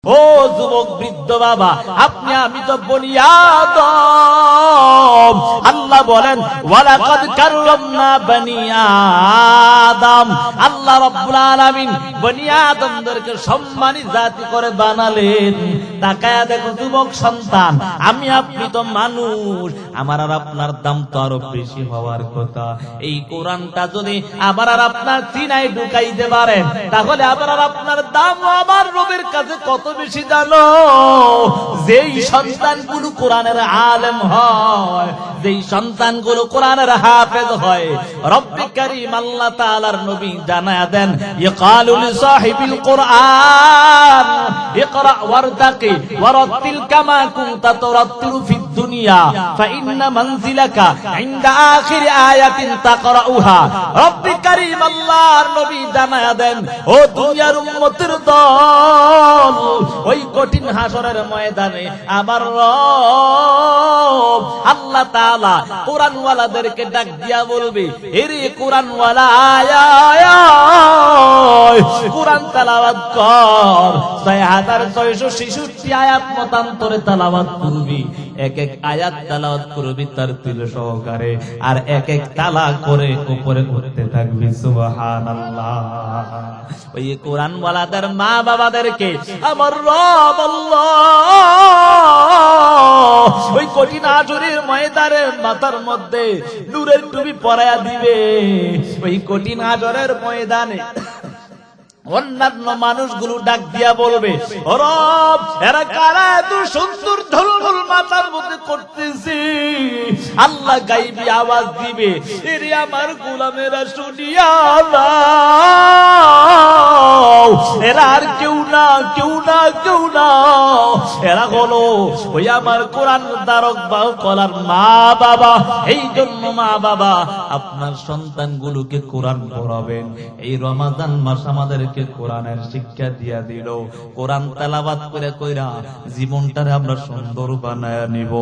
ও যুবক বৃদ্ধ বাবা, আপনি আমি তো বনি আদম। আল্লাহ বলেন ওয়ালাকাদ কাররামনা বনি আদম। আল্লাহ রাব্বুল আলামিন বনি আদমদেরকে সম্মানী জাতি করে বানালেন। তাকায়া দেখো যুবক সন্তান, আমি আপনি তো মানুষ, আমার আর আপনার দাম তো আরো বেশি হওয়ার কথা। এই কোরআনটা যদি আবার আর আপনার সিনায় ঢুকাইতে পারেন, তাহলে আবার আর আপনার দাম আমার রবের কাছে কত বেশি জানো? যেই সন্তানগুলো কোরআনের আলেম হয়, যেই সন্তানগুলো কোরআনের হাফেজ হয়, রব্বে কারীম আল্লাহ তাআলার নবী জানায়া দেন ইয়াকালু লিসাহিবিল কোরআন ইকরা ওয়ারতাকি ওয়ারাতিল কামা কুনতা তুরাত্তিলু ফিদ দুনিয়া ফাইন্না মানজিলাকা ইনদা আখির আয়াতিন তাকরাউহা। রব্বে কারীম আল্লাহর নবী জানায়া দেন, ও দুনিয়ার উম্মতের দল, ওই কঠিন হাসরের ময়দানে আমার রব আল্লাহ তাআলা কোরআন ওয়ালাদেরকে ডাক দিয়া বলবে, এরে কোরআন ওয়ালা আয় কোরআন তেলাওয়াত কর। 6666 আয়াত মতান্তরে তেলাওয়াত করবি, এক এক আয়াত তেলাওয়াত করবি তার তিল সহকারে, আর এক এক তালা করে উপরে করতে থাকবি সুবহানাল্লাহ। ওই কোরআন ওয়ালাদের মা বাবাদেরকে আমার রব আল্লাহ ওই কঠিন হাসরের ময়দানে মাথার মধ্যে নূরের টুপি পরায়া দিবে। ওই কঠিন হাসরের ময়দানে অন্যান্য মানুষগুলো ডাক দিয়া বলবে, ও রব, এরা কারা এত সুন্দর ঢোল মাথার মধ্যে করতেছে? আল্লাহ গাইবি আওয়াজ দিবে, এরে আমার গোলামেরা শুনিয়া নাও, এরা আর কেউ না, কেউ না, কেউ না, এরা হলো ওই আমার কোরআন দ্বারক বাহক কলার মা বাবা। এই জন্য মা বাবা আপনার সন্তানগুলোকে কোরআন পড়াবেন। এই রমাদান মাস আমাদেরকে কোরআনের শিক্ষা দিয়া দিল। কোরআন তেলাওয়াত করে কইরা জীবনটারে আমরা সুন্দর বানায়া নিব।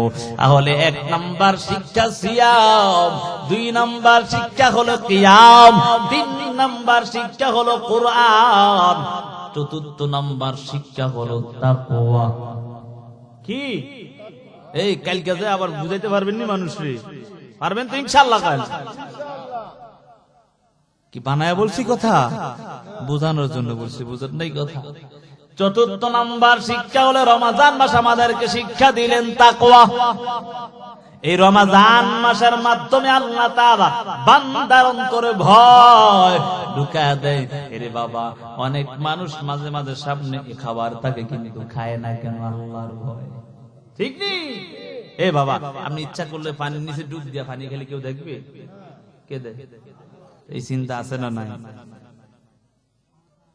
তাহলে 1 নাম্বার শিক্ষা সিয়াম, 2 নাম্বার শিক্ষা হলো কিয়াম, 3 নাম্বার শিক্ষা হলো কোরআন, 4 নাম্বার শিক্ষা হলো তাকওয়া। কি এই কালকে যে আবার বুঝাইতে পারবেন নি মানুষরে? পারবেন তো ইনশাআল্লাহ? কাল কি বানায়া বলছি কথা? বোঝানোর জন্য বলছি, বুঝেন নাই কথা। 4 নাম্বার শিক্ষা হলো রমাদান মাস আমাদেরকে শিক্ষা দিলেন তাকওয়া। এই রমাদান মাসের মাধ্যমে আল্লাহ তাআলা বান্দার অন্তরে ভয় ঢুকায়া দেয়। এরে বাবা, অনেক মানুষ মাঝে মাঝে সামনে খাবার থাকে কিন্তু খায় না কেন? আল্লাহর ভয়। ঠিক নেই? এ বাবা, আপনি ইচ্ছা করলে পানির নিচে ডুব দিয়া পানি খেলে কেউ দেখবে? কে দেখে? এই চিন্তা আছে না নাই?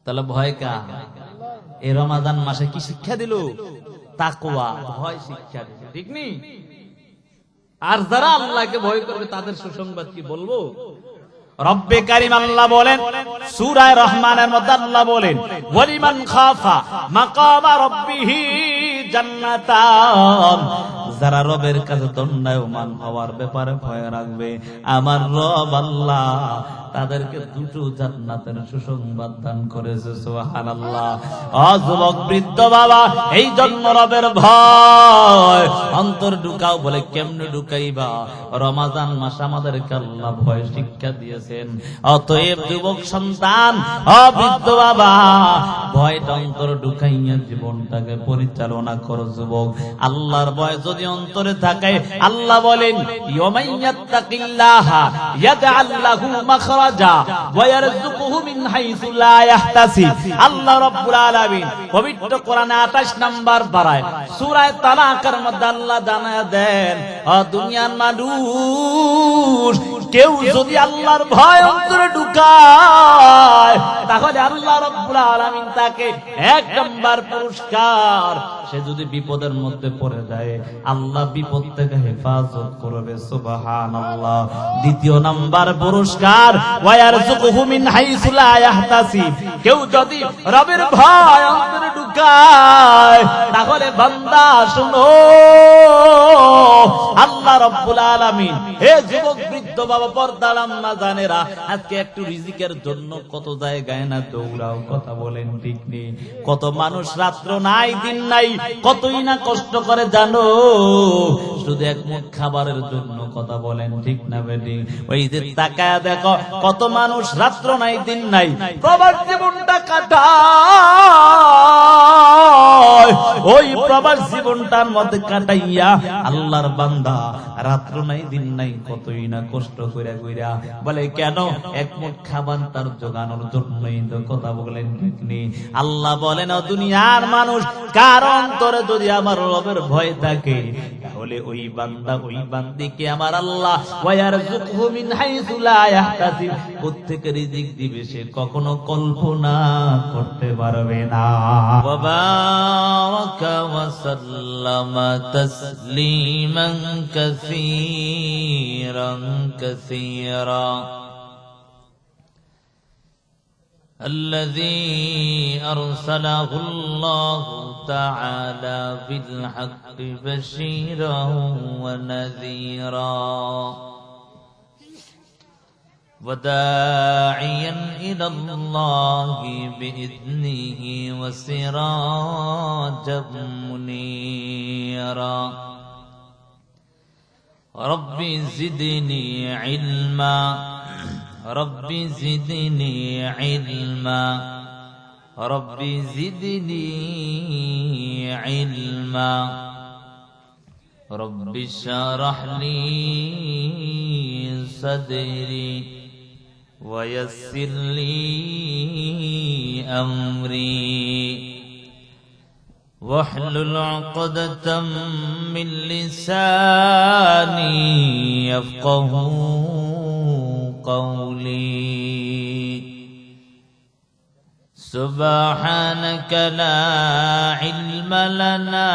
তাহলে ভয় কা? এই রমাদান মাসে কি শিক্ষা দিল? তাকওয়া, ভয় শিক্ষা দিল। ঠিক নেই? আর যারা আল্লাহকে ভয় করবে তাদের সুসংবাদ কি বলবো? রব্বে কারীম আল্লাহ বলেন সূরা রহমানের মধ্যে, আল্লাহ বলেন ওয়ালিমান খাফা মাকামা রাব্বিহি জান্নাতান। যারা রবের কাছে দণ্ডায়মান হওয়ার ব্যাপারে ভয় রাখবে, আমার রব আল্লাহ তাদেরকে 2 জান্নাতের সুসংবাদ দান করেছে। সুবহানাল্লাহ। ও যুবক বৃদ্ধ বাবা, এই জন্য রবের ভয় অন্তর ঢুকাও। বলে কেমনে ঢুকাইবা? রমাদান মাস আমাদেরকে আল্লাহ ভয় শিক্ষা দিয়েছেন। অতএব যুবক সন্তান, ও বৃদ্ধ বাবা, ভয়টা অন্তর ঢুকাইয়া জীবনটাকে পরিচালনা করো। যুবক, আল্লাহর ভয় যদি অন্তরে থাকে, আল্লাহ বলেন ইয়ামাইয়াত্তাকিল্লাহা ইয়াজআল লাহু মাখরাজা ওয়া ইয়ারযুকুহু মিন হাইসু লা ইয়াহতাসিব। আল্লাহ রাব্বুল আলামিন পবিত্র কোরআনে 28 নাম্বার পারায় সূরা তালাকের মধ্যে আল্লাহ জানায়া দেন, ও দুনিয়ার মানুষ, কেউ যদি আল্লাহর ভয় অন্তরে ঢুকায়, তাহলে আল্লাহ রাব্বুল আলামিন তাকে 1 নাম্বার পুরস্কার, সে যদি বিপদের মধ্যে পড়ে যায় আল্লাহ বিপদ থেকে হেফাজত করবে। সুবহানাল্লাহ। 2 নাম্বার পুরস্কার ওয়া ইয়ারযুকুহু মিন হাইসু লা ইয়াহতাসিব। কেউ যদি রবের ভয় অন্তরে ঢুকায়, তাহলে বান্দা শুনো, আল্লাহ রাব্বুল আলামিন হে যুবক বৃদ্ধ বৃদ্ধ বাবা, পর্দার আম্মা জানেরা, আজকে একটু রিজিকের জন্য কত জায়গায় না দৌড়াও, কথা বলেন ঠিক নেই? কত মানুষ রাত্র নাই দিন নাই, কতই না কষ্ট করে জানো, শুধু এক মুঠ খাবারের জন্য, কথা বলেন ঠিক না বেটি? ওই যে তাকায়া দেখো, কত মানুষ রাত্র নাই দিন নাই প্রবাস জীবনটা কাটায়, ওই প্রবাস জীবনটার মধ্যে কাটাইয়া আল্লাহর বান্দা রাত্র নাই দিন নাই কতই না কষ্ট কইরা কইরা বলে কেন? এক মুঠ খাবার তার জোগানোর জন্যই তো, কথা বলেন ঠিক নেই? আল্লাহ বলেন, দুনিয়ার মানুষ কার অন্তরে যদি আমার রবের ভয় থাকে, তাহলে ওই বান্দা ওই বান্দিকে আমার আল্লাহ ওয়ারযুকহু মিন হাইসু লা ইয়াহতাসিব, কোত্থেকে রিজিক দিবে সে কখনো কল্পনা করতে পারবে না। ওয়া বারাকা ওয়া সাল্লামা তাসলিমান কাসীরান কাসীরা الذي أرسله الله تعالى بالحق بشيرا ونذيرا وداعيا إلى الله بإذنه وسراجا منيرا رب زدني علما رب زدني علما رب زدني علما رب اشرح لي صدري ويسر لي أمري واحلل عقدة من لساني يفقهوا قولي سبحانك لا علم لنا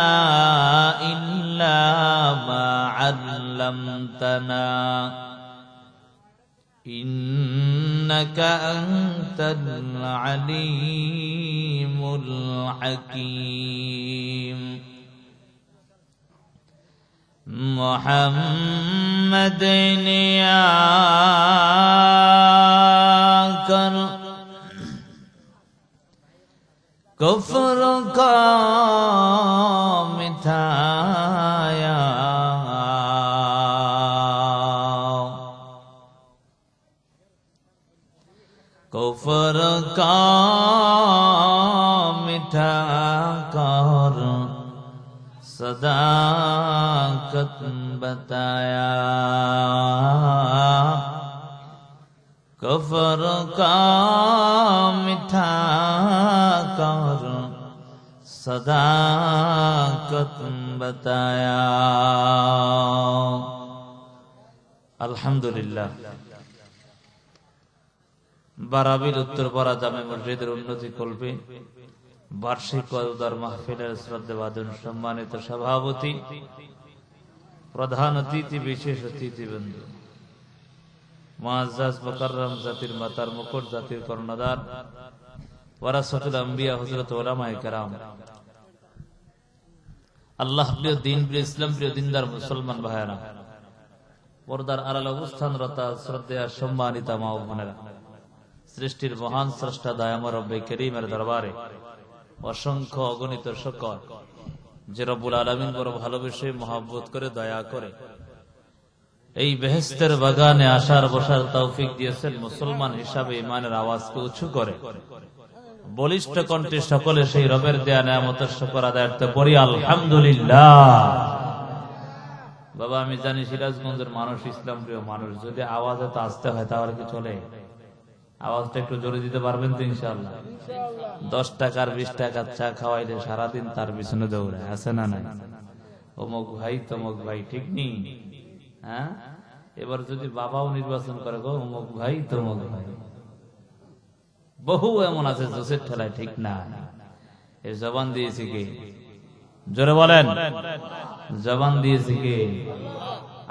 إلا ما علمتنا إنك أنت العليم الحكيم محمد يا कर कुफ्र का मिठाया कुफ्र का मिठा कर सदाकत बताया कुफ्र का मिठा कर सदाकत बताया। আলহামদুলিল্লাহ, বারাবিল উত্তরপাড়া জামে মসজিদের উন্নতি কল্পে বার্ষিক ওয়াজদার মাহফিলের শ্রদ্ধেভাজন সম্মানিত সভাপতি, প্রধান অতিথি, বিশেষ অতিথিবৃন্দ, মুআজ্জাজ মুকাররম জাতির মাতার মুকুট, জাতির কর্ণধার, ওয়ারাসাতুল আম্বিয়া হযরত উলামায়ে কেরাম, আল্লাহ প্রিয়, দিন প্রিয়, ইসলাম প্রিয় দিনদার মুসলমান ভাইয়েরা, পর্দার আড়ালে অবস্থানরত শ্রদ্ধেয় সম্মানিতা মা ও বোনেরা, সৃষ্টির মহান স্রষ্টা দয়াময় রব্বে করিমের দরবারে অসংখ্য অগণিত শুকর, যে রব্বুল আলামিন বড় ভালোবেসে মহব্বত করে দয়া করে এই বেহেশতের বাগানে আসার বসার তৌফিক দিয়েছেন। মুসলমান হিসাবে ইমানের আওয়াজকে উঁচু করে বলিষ্ঠ কণ্ঠে সকলে সেই রবের দেয়া নেয়ামতের শুকর আদায়ার্থে পড়ি আলহামদুলিল্লাহ। বাবা, আমি জানি সিরাজগঞ্জের মানুষ ইসলাম প্রিয় মানুষ, যদি আওয়াজ এত আসতে হয় তাহলে কি চলে? আওয়াজটা একটু জোরে দিতে পারবেন তো ইনশাআল্লাহ? 10 টাকার 20 টাকার চা খাওয়াইলে সারাদিন তার পিছনে দৌড়ায়, আছে না নাই? অমুক ভাই তমুক ভাই, ঠিক নেই? হ্যাঁ, এবার যদি বাবাও নির্বাচন করে গো অমুক ভাই তমুক ভাই, বহু এমন আছে জোসের ঠেলায়, ঠিক না? এই জবান দিয়েছি কে? জোরে বলেন, জবান দিয়েছি কে?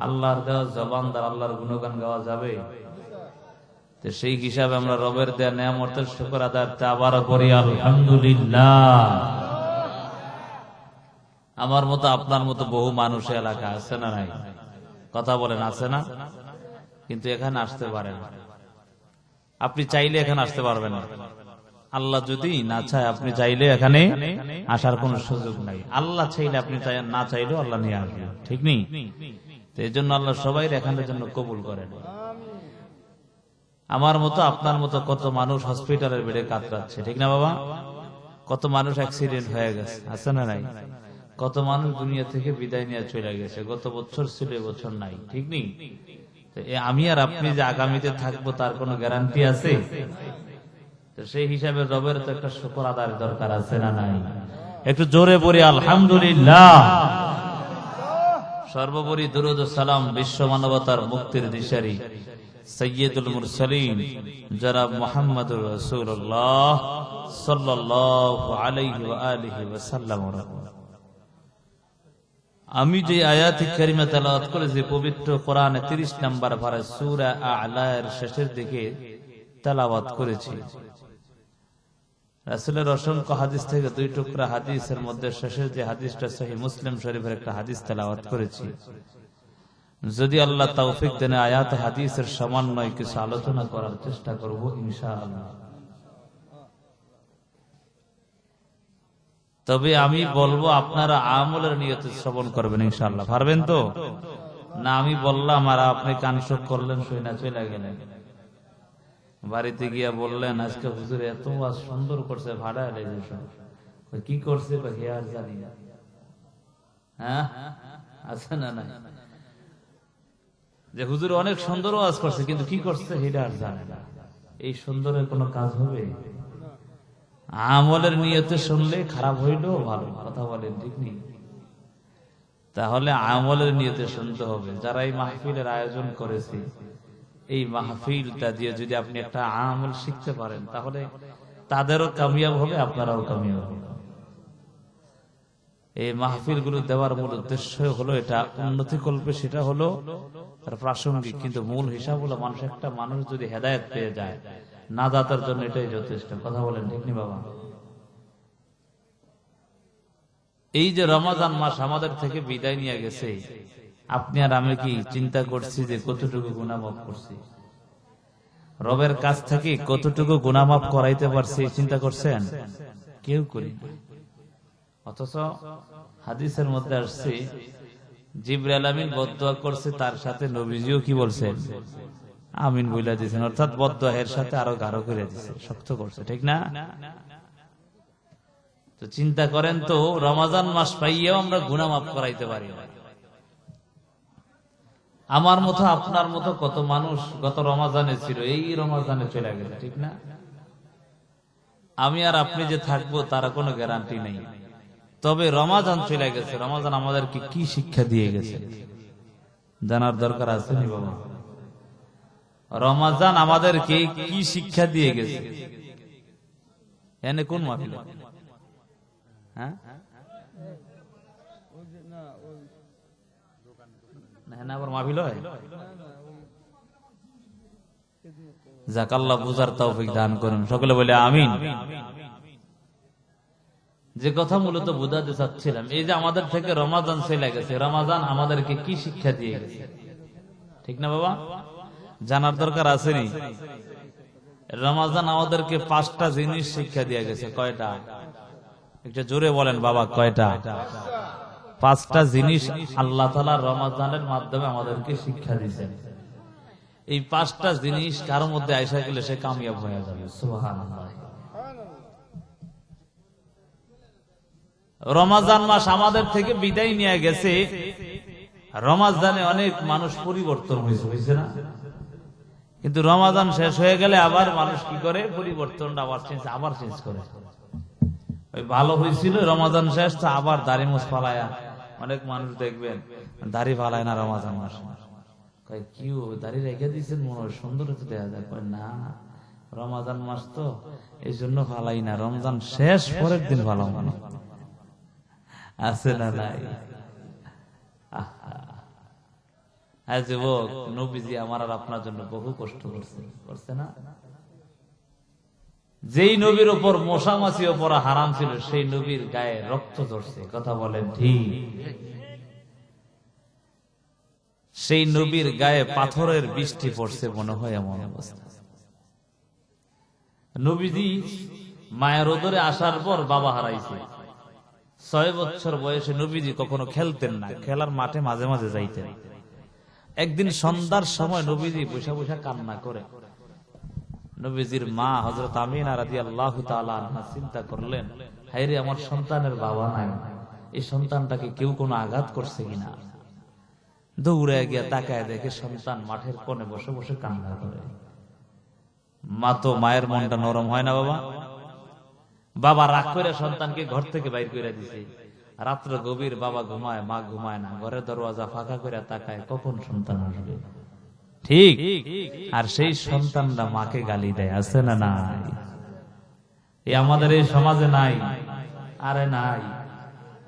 আল্লাহর দেওয়া জবান দ্বারা আল্লাহর গুণগান গাওয়া যাবে? তো সেই হিসাবে আমরা রবের দেয়া নেয়ামতের শুকর আদায় আবার করি আলহামদুলিল্লাহ। আমার মতো আপনার মতো বহু মানুষ এলাকা আছে না নাই? কথা বলেন, আছে না? কিন্তু এখানে আসতে পারেন। আপনি চাইলে এখানে আসতে পারবেন না। আল্লাহ যদি না চায়, আপনি চাইলে এখানে আসার কোনো সুযোগ নাই। আল্লাহ চাইলে আপনি না চাইলেও আল্লাহ নিয়ে আসবেন, ঠিক নেই? তো এই জন্য আল্লাহ সবাই এখানের জন্য কবুল করেন। আমার মতো আপনার মতো কত মানুষ হসপিটালের বেডে কাতরাচ্ছে, ঠিক না বাবা? কত মানুষ অ্যাক্সিডেন্ট হয়ে গেছে, আছে না নাই? কত মানুষ দুনিয়া থেকে বিদায় নিয়ে চলে গেছে। গত বছর ছিল, এবছর নাই, ঠিক নেই? আমি আর আপনি যে আগামীতে থাকবো তার কোনো গ্যারান্টি আছে? তো সেই হিসাবে রবের তো একটা শুকর আদায়ের দরকার আছে না নাই? একটু জোরে পড়ি আলহামদুলিল্লাহ। সর্বোপরি দুরূদ ও সালাম বিশ্ব মানবতার মুক্তির দিশারি সাইয়্যিদুল মুরসালিন জনাব মুহাম্মদুর রাসূলুল্লাহ সাল্লাল্লাহু আলাইহি ওয়া আলিহি ওয়াসাল্লাম। আমি যে আয়াত কারিমা তেলাওয়াত করেছি পবিত্র কোরআনে 30 নম্বর পারা সূরা আ'লা এর শেষের দিকে তেলাওয়াত করেছি। রাসূলের অসংখ্য হাদিস থেকে 2 টুকরা হাদিসের মধ্যে শেষের যে হাদিসটা সহিহ মুসলিম শরীফের একটা হাদিস তেলাওয়াত করেছি। যদি আল্লাহ তৌফিক দেন আয়াত হাদিসের সমন্বয়ে কিছু আলোচনা করার চেষ্টা করব ইনশাআল্লাহ। তবে আমি বলবো আপনারা আমলের নিয়তে শ্রবণ করবেন ইনশাআল্লাহ। পারবেন তো? না আমি বললাম আর আপনি কানসুক করলেন, শুনে চলে গেলেন, বাড়িতে গিয়া বললেন আজকে হুজুর এত সুন্দর করছে, ভাড়া কি করছে আর জানি না। হ্যাঁ আছে না? না যে হুজুর অনেক সুন্দর ওয়াজ করছে, কিন্তু কি করছে সেটা আর জানে না। এই সুন্দরের কোনো কাজ হবে? আমলের নিয়তে শুনলে খারাপ হইলেও ভালো, কথা বলেন, ঠিক নেই? তাহলে আমলের নিয়তে শুনতে হবে। যারা এই মাহফিলের আয়োজন করেছে, এই মাহফিলটা দিয়ে যদি আপনি একটা আমল শিখতে পারেন তাহলে তাদেরও কামিয়াব হবে, আপনারাও কামিয়াব হবে। এই মাহফিল গুলো দেওয়ার মূল উদ্দেশ্য হলো এটা উন্নতি করবে, সেটা হলো তার প্রাসঙ্গিক, কিন্তু মূল হিসাব হলো একটা মানুষ যদি হেদায়েত পেয়ে যায়, নাজাতের জন্য এটাই যথেষ্ট, কথা বলেন, ঠিক নি বাবা? এই যে রমজান মাস আমাদের থেকে বিদায় নিয়ে গেছে, আপনি আর আমি কি চিন্তা করছি যে কতটুকু গুনাহ মাফ করছি? রবের কাছ থেকে কতটুকু গুনাহ মাফ করাইতে পারছি চিন্তা করছেন? কেউ করি। অথচ হাদিসের মধ্যে আসছে জিবরাইল আমিন বদদুয়া করছে, তার সাথে নবীজিও কি বলছেন? আমিন বইলা দিয়েছেন। অর্থাৎ বদদুয়া এর সাথে আরো গাঢ় করে দিয়েছে, শক্ত করছে, ঠিক না? তো চিন্তা করেন তো, রমজান মাস পাইয়াও আমরা গুনাহ মাফ করাইতে পারি না। আমার মতো আপনার মতো কত মানুষ গত রমজানে ছিল, এই রমজানে চলে গেছে, ঠিক না? আমি আর আপনি যে থাকবো তার কোনো গ্যারান্টি নেই। তবে রমজান চলে গেছে, রমজান আমাদেরকে কি শিক্ষা দিয়ে গেছে জানার দরকার আছে নি বাবা? রমজান আমাদেরকে কি শিক্ষা দিয়ে গেছে? এনে কোন মাহফিল? হ্যাঁ না, আবার মাহফিল হয়? যাক, আল্লাহ বুঝার তৌফিক দান করুন, সকলে বলে আমিন। যে কথা মূলত বুঝাতে চাচ্ছিলাম, এই যে আমাদের থেকে রমজান চলে গেছে, রমজান আমাদেরকে কি শিক্ষা দিয়ে গেছে, ঠিক না বাবা? জানার দরকার আছে নি? রমজান আমাদেরকে 5টা জিনিস শিক্ষা দিয়ে গেছে। কয়টা? একটু জোরে বলেন বাবা, কয়টা? 5টা জিনিস আল্লাহ তাআলা রমজানের মাধ্যমে আমাদেরকে শিক্ষা দিয়েছেন। এই 5টা জিনিস কার মধ্যে আইসা গেলে সে কামিয়াব হয়ে যাবে। সুবহানাল্লাহ। রমজান মাস আমাদের থেকে বিদায় নিয়ে গেছে, রমজানে অনেক মানুষ পরিবর্তন হয়েছে না? কিন্তু রমজান শেষ হয়ে গেলে আবার মানুষ কি করে? পরিবর্তনটা আবার চেঞ্জ করে। ওই ভালো হয়েছিল রমজান শেষ, তো আবার দাড়ি মুছ ফালায়া, অনেক মানুষ দেখবেন দাড়ি ফালায় না রমজান মাস। কি দাড়ি রেখে দিয়েছেন, মনে হয় সুন্দর দেখা যায়। না, রমজান মাস তো এই জন্য ফালাই না, রমজান শেষ পরের দিন ফালাও মানে আছে না নাই? হ্যাঁ যুবক, নবীজি আমার আর আপনার জন্য বহু কষ্ট করছে না? যেই নবীর উপর মশা মাছি পড়া হারাম ছিল, সেই নবীর গায়ে রক্ত ঝরছে, কথা বলেন ঠিক? সেই নবীর গায়ে পাথরের বৃষ্টি পড়ছে মনে হয় এমন অবস্থা। নবীজি মায়ের উদরে আসার পর বাবা হারাইছে। 6 বছর বয়সে নবীজি কখনো খেলতেন না, খেলার মাঠে মাঝে মাঝে যাইতেন। একদিন সন্ধ্যার সময় নবীজি বসে বসে কান্না করে। নবীজির মা হযরত আমিনা রাদিয়াল্লাহু তাআলা আনহা চিন্তা করলেন, হায়রে আমার সন্তানের বাবা নাই, এই সন্তানটাকে কেউ কোনো আঘাত করছে কিনা। দৌড়ে গিয়ে তাকায় দেখে সন্তান মাঠের কোণে বসে বসে কান্না করে। মা তো, মায়ের মনটা নরম হয় না বাবা। বাবা রাগ করে সন্তানকে ঘর থেকে বাইর করে দিছে। রাত্র গভীর, বাবা ঘুমায়, মা ঘুমায় না। ঘরের দরওয়াজা ফাঁকা করে তাকায় কখন সন্তান আসবে। ঠিক, আর সেই সন্তানরা মাকে গালি দেয়, আছে না নাই? এই আমাদের এই সমাজে নাই? আরে নাই,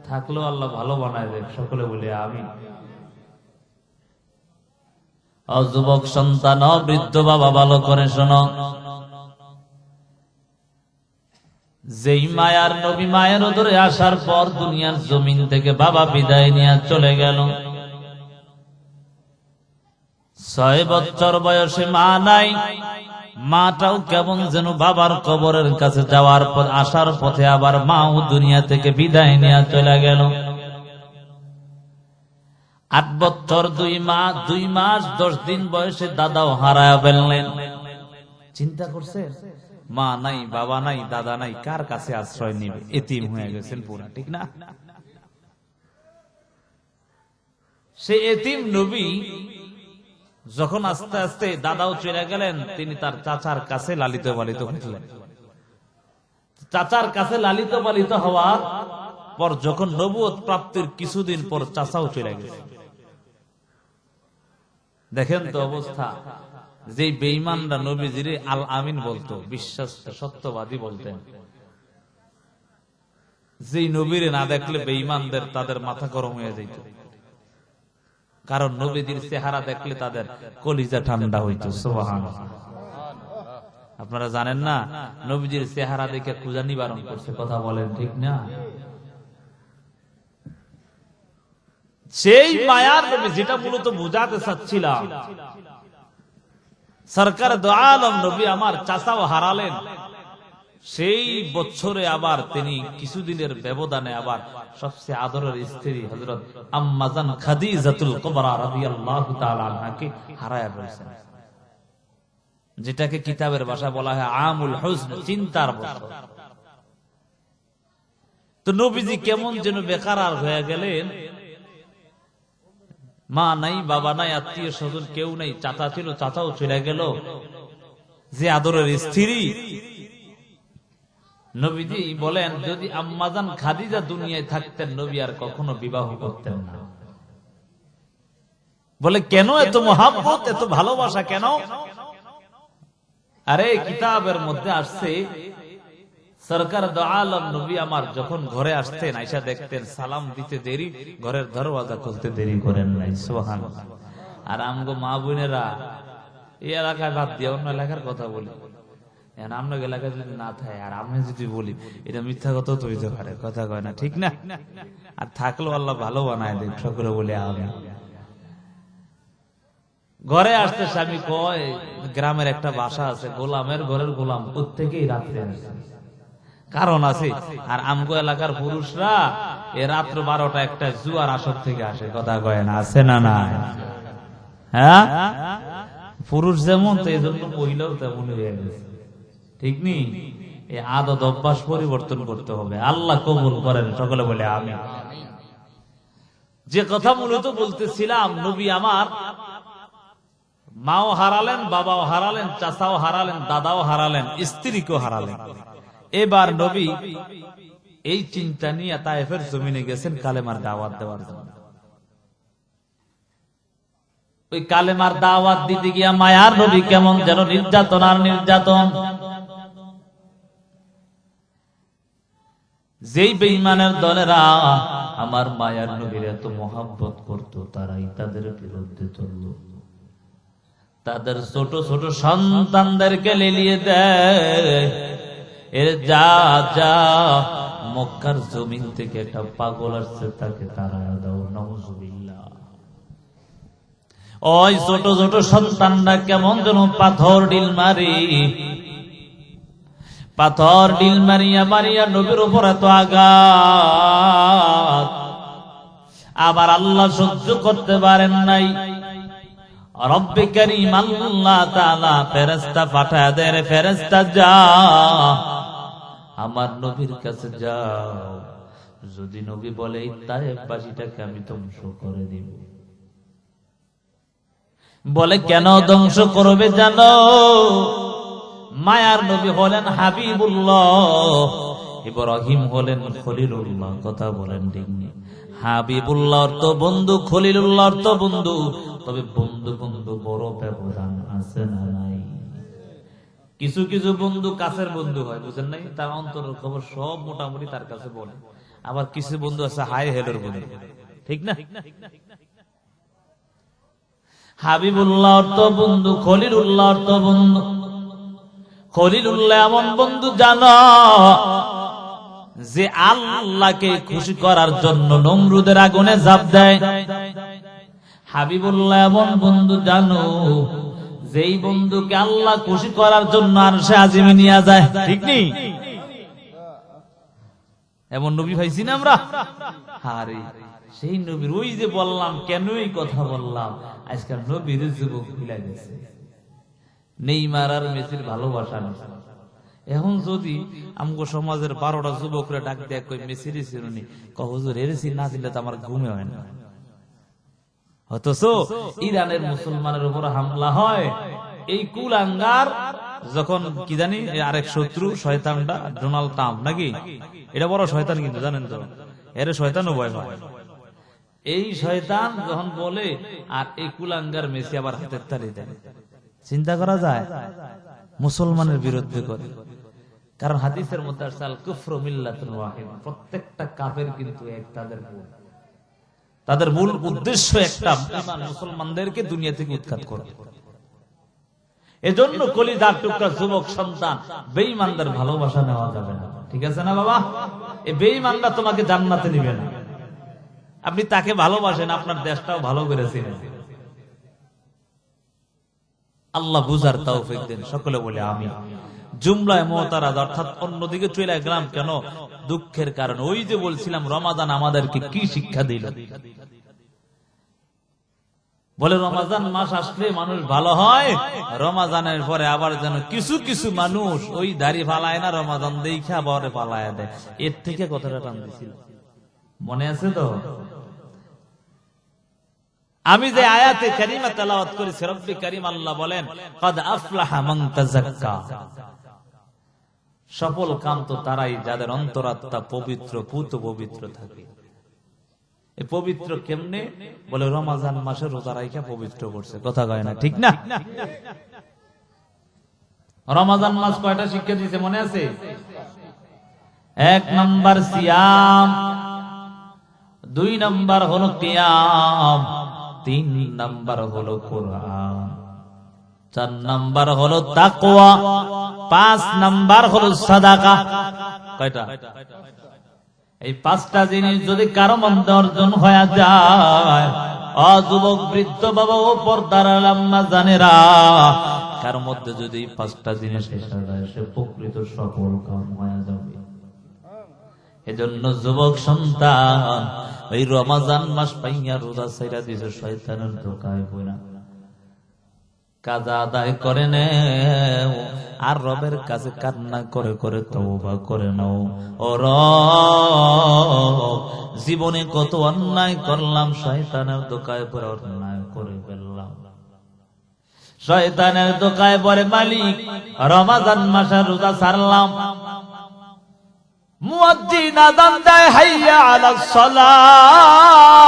থাকলেও আল্লাহ ভালো বানায় দেয়। সকলে বলে আমি। যুবক সন্তান, বৃদ্ধ বাবা, ভালো করে শোনো। যেই মায়ার নবী মায়ের উদরে আসার পর দুনিয়ার জমিন থেকে বাবা বিদায় নিয়ে চলে গেল, 6 বছর বয়সে মা নাই। মাটাও কেমন যেন বাবার কবরের কাছে যাওয়ার পর আসার পথে আবার মাও দুনিয়া থেকে বিদায় নিয়ে চলে গেল। 8 বছর 2 মাস 10 দিন বয়সে দাদাও হারায়া ফেললেন। চিন্তা করছে, মা নাই, বাবা নাই, দাদা নাই, কার কাছে আশ্রয় নেবে? এতিম হয়ে গেছেন পুরা, ঠিক না? সে এতিম নবী যখন আস্তে আস্তে দাদাও চলে গেলেন, তিনি তার চাচার কাছে লালিত পালিত হয়েছিলেন। চাচার কাছে লালিত পালিত হওয়ার পর যখন নবুয়ত প্রাপ্তির কিছুদিন পর চাচাও চলে গেছে। দেখেন তো অবস্থা। যে বেঈমানরা নবীজিরে আল আমিন বলতো, বিশ্বাস সত্যবাদী বলতেন, যে নবীরে না দেখলে বেঈমানদের তাদের মাথা গরম হয়ে যেত। কারণ নবীজির চেহারা দেখলে তাদের কলিজা ঠান্ডা হইতো। সুবহানাল্লাহ। আপনারা জানেন না, নবীজির চেহারা দেখে পূজা নিবারণ করছে, কথা বলেন ঠিক না? সেই মায়ার নবী, যেটা মূলত বুঝাতে চাচ্ছিলাম, সরকার দো আলম নবী আমার চাচাও হারালেন। সেই বছরে আবার তিনি কিছুদিনের ব্যবধানে আবার সবচেয়ে আদরের স্ত্রী হযরত আম্মাজান খাদিজাতুল কুবরা রাদিয়াল্লাহু তাআলা আনহাকে হারায়া ফেলেছেন, যেটাকে কিতাবের ভাষায় বলা হয় আমুল হুজন, চিন্তার বছর। তো নবীজি কেমন যেন বেকার হয়ে গেলেন। মা নাই, বাবা নাই, আত্মীয় স্বজন কেউ নেই। চাচা ছিল, চাচাও চলে গেল। যে আদরের স্ত্রী, নবীজি বলেন যদি আম্মাজান খাদিজা দুনিয়ায় থাকতেন, নবী আর কখনো বিবাহ করতেন না। বলে কেন এত মোহাব্বত, এত ভালোবাসা কেন? আরে কিতাবের মধ্যে আসছে, সরকার দো আলম নবী আমার যখন ঘরে আসতেন, আয়েশা দেখতেন সালাম দিতে দেরি, ঘরের দরওয়াজা খুলতে দেরি করেন নাই। সুবহানাল্লাহ। আর আমগো মা বোনেরা এই এলাকায় বাদ দিয়ে অন্য এলাকার কথা বলি, আপনার এলাকায় যদি না থাকে আর আমি যদি বলি, এটা মিথ্যা কথা তো হইতে পারে, কথা কয় না, ঠিক না? আর থাকলেও আল্লাহ ভালো বানায় দেন, সকলে বলে আমি। ঘরে আসতে স্বামী কয়, গ্রামের একটা বাসা আছে, গোলামের ঘরের গোলাম প্রত্যেকেই রাত্রে আসে, কারণ আছে। আর আমগো এলাকার পুরুষরা এ রাত্র 12টা একটা জুয়ার আসর থেকে আসে, কথা কয় না, আছে না না? হ্যাঁ, পুরুষ যেমন তো এই জন্য মহিলাও তেমনই হয়ে গেছে, ঠিক নি? এই আদত অভ্যাস পরিবর্তন করতে হবে। আল্লাহ কবুল করেন, সকলে বলে আমি। যে কথা মূলত বলতেছিলাম, নবী আমার মাও হারালেন, বাবাও হারালেন, চাচাও হারালেন, দাদাও হারালেন, স্ত্রীকেও হারালেন। এবার নবী এই চিন্তা নিয়ে তায়েফের জমিনে গেছেন কালেমার দাওয়াত দেওয়ার জন্য। ওই কালেমার দাওয়াত দিতে গিয়া মায়ার নবী কেমন যেন নির্যাতন আর নির্যাতন। যেই বেঈমানের দলেরা আমার মায়ার নবীর এত মহব্বত করত, তারাই তাদের বিরুদ্ধে চলল। তাদের ছোট ছোট সন্তানদেরকে লেলিয়ে দেয়, এর যা যা মক্কার জমিন থেকে একটা পাগল আসছে, তাকে তাড়ায়া দাও। নাউজুবিল্লাহ। ওই ছোট ছোট সন্তানরা কেমন যেন পাথর ডিল মারিয়া মারিয়া নবীর উপর এত আঘাত। আবার আল্লাহ সহ্য করতে পারেন নাই, রব্বে কারীম আল্লাহ তাআলা ফেরেশতা পাঠায় দেন, ফেরেশতা যা আমার নবীর কাছে যাও, যদি নবী বলে তায়েফ বাসীটাকে আমি ধ্বংস করে দিব। বলে কেন ধ্বংস করবে জানো? মায়ার নবী হলেন হাবিবুল্লাহ, ইব্রাহিম হলেন খলিলুল্লাহ। কথা বলেন ঠিক নেই? হাবিবুল্লাহ অর্থ বন্ধু, খলিলুল্লাহ অর্থ বন্ধু। তবে বন্ধু বন্ধু বড় ব্যবধান আছে না নাই? কিছু কিছু বন্ধু কাছের বন্ধু হয়, বুঝেন নাই? তার অন্তরের খবর সব মোটামুটি তার কাছে বলে। আবার কিছু বন্ধু আছে হাই হেলোর বন্ধু, ঠিক না? হাবিবুল্লাহ অর্থ বন্ধু, খলিলুল্লাহ অর্থ বন্ধু। খলিলুল্লাহ এমন বন্ধু জানো যে আল্লাহকে খুশি করার জন্য নমরুদের আগুনে ঝাঁপ দেয়। হাবিবুল্লাহ এমন বন্ধু জানো যেই বন্ধুকে আল্লাহ খুশি করার জন্য আরশে আজিমে নিয়ে যায়, ঠিক নেই? এমন নবী পাইছি না আমরা? আরে সেই নবীর, ওই যে বললাম কেন এই কথা বললাম, আজকাল নবীর যুবক ভুলে গেছে। নেইমার আর মেসির ভালোবাসা না। এখন যদি আমগো সমাজের 12টা যুবকরা ডাক দেয় কই মেসির চিনুনি, হুজুর এর চিন না দিলে তো আমার ঘুমে হয় না। অথচ ইরানের মুসলমানের উপর হামলা হয়, এই কুলাঙ্গার যখন কি জানি আরেক শত্রু শয়তানটা ডোনাল্ড ট্রাম্প নাকি, এটা বড় শয়তান কিন্তু জানেন তো, এর শয়তানও ভয় হয়। এই শয়তান যখন বলে আর এই কুলাঙ্গার মেসি আবার হাতের তালি দেয়, চিন্তা করা যায়? মুসলমানের বিরুদ্ধে করে। কারণ হাদিসের মধ্যে আছে আল কুফরু মিল্লাতুন ওয়াহিদা, প্রত্যেকটা কাফের কিন্তু এক, তাদের মূল উদ্দেশ্য একটা, ঈমান মুসলমানদেরকে দুনিয়া থেকে উৎখাত করা। এজন্য কলিজার টুকরা যুবক সন্তান, বেঈমানদের ভালোবাসা নেওয়া যাবে না, ঠিক আছে না বাবা? এই বেঈমানরা তোমাকে জান্নাতে নিবে না। আপনি তাকে ভালোবাসেন, আপনার দেশটাও ভালো করেছেন। আল্লাহ বুঝার তৌফিক দেন, সকলে বলে আমিন। জুমলায় মুতারাজ, অর্থাৎ অন্যদিকে চলে গেলাম কেন? দুঃখের কারণ ওই যে বলছিলাম রমাদান আমাদেরকে কি শিক্ষা দিল। বলে রমাজান মাস আসলে মানুষ ভালো হয়, রমাজানের পরে আবার যেন কিছু কিছু মানুষ ওই দাড়ি ফালায় না, রমাজান দেখে আবার ফালায় দেয়। এর থেকে কথাটা টান দিছিল, মনে আছে তো? আমি যে আয়াতে কারিমা তেলাওয়াত করেছি, রব্বি কারীম আল্লাহ বলেন ক্বাদ আফলাহা মান তাযাক্কা, সফল কাম তো তারাই যাদের অন্তরাত্মা পবিত্র, পুত পবিত্র থাকে। এই পবিত্র কেমনে? বলে রমাজান মাসে রোজা রাখা পবিত্র করছে। কথা কয় না, ঠিক না? রমাজান মাস কয়টা শিক্ষা দিয়েছে মনে আছে? 1 নাম্বার সিয়াম, 2 নাম্বার হলো কিয়াম, 3 নাম্বার হলো কোরআন, 4 নাম্বার হলো তাকওয়া, 5 নাম্বার হলো সাদাকা। কয়টা? এই 5টা জিনিস যদি কারো মধ্যে অর্জন হয়ে যায়, যুবক বৃদ্ধ বাবা ও পর্দার আম্মা জানেরা, কারো মধ্যে যদি 5টা জিনিস এসে যায়, সে প্রকৃত সফল কাম হয়ে যাবে। এজন্য যুবক সন্তান, ওই রমাজান মাস পাইয়া রোজা ছাইরা দিছে শয়তানের ধোঁকায় পড়া, কাজা আদায় করে নেও আর রবের কাছে কান্না করে করে তওবা করে নাও। ও রব, জীবনে কত অন্যায় করলাম, শয়তানের ধোঁকায় পড়ে অন্যায় করে ফেললাম। শয়তানের ধোঁকায় পড়ে মালিক রমাজান মাসে রোজা ছাড়লাম, মুয়াজ্জিন আযান দেয় হাইয়া আলাস সালাহ,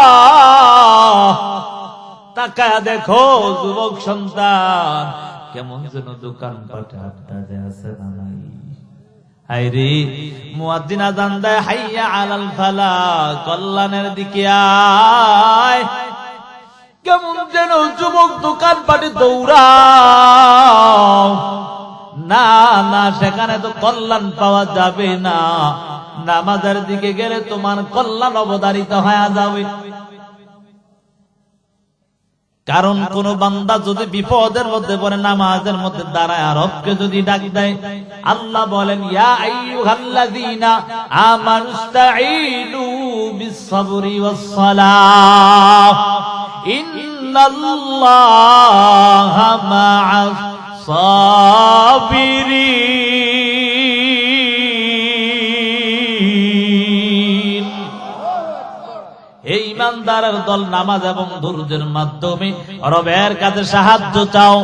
তাকায়া দেখো যুবক সন্তান কেমন যেন দোকান পাটে আড্ডা দেয় আছে না নাই? হায়রে, মুয়াজ্জিন আযান দেয় হাইয়া আলাল ফালাহ, কল্যাণের দিকে আয়, কেমন যেন যুবক দোকান পাটে দৌড়াও। না না, সেখানে তো কল্যাণ পাওয়া যাবে না, নামাজের দিকে গেলে তোমার কল্যাণ অবধারিত হয়ে যাবে। কারণ কোন বান্দা যদি বিপদের মধ্যে পড়ে নামাজের মধ্যে দাঁড়ায় আর রবকে যদি ডাক দেয়, আল্লাহ বলেন ইয়া আইয়ুহাল্লাযীনা আমানুস্তাঈনু বিস-সাবরি ওয়াস-সালাহ ইন্নাল্লাহা মা'আস সাবিরিন। এই ইমানদারের দল নামাজ এবং দুরূদের মাধ্যমে রবের কাছে সাহায্য চাও।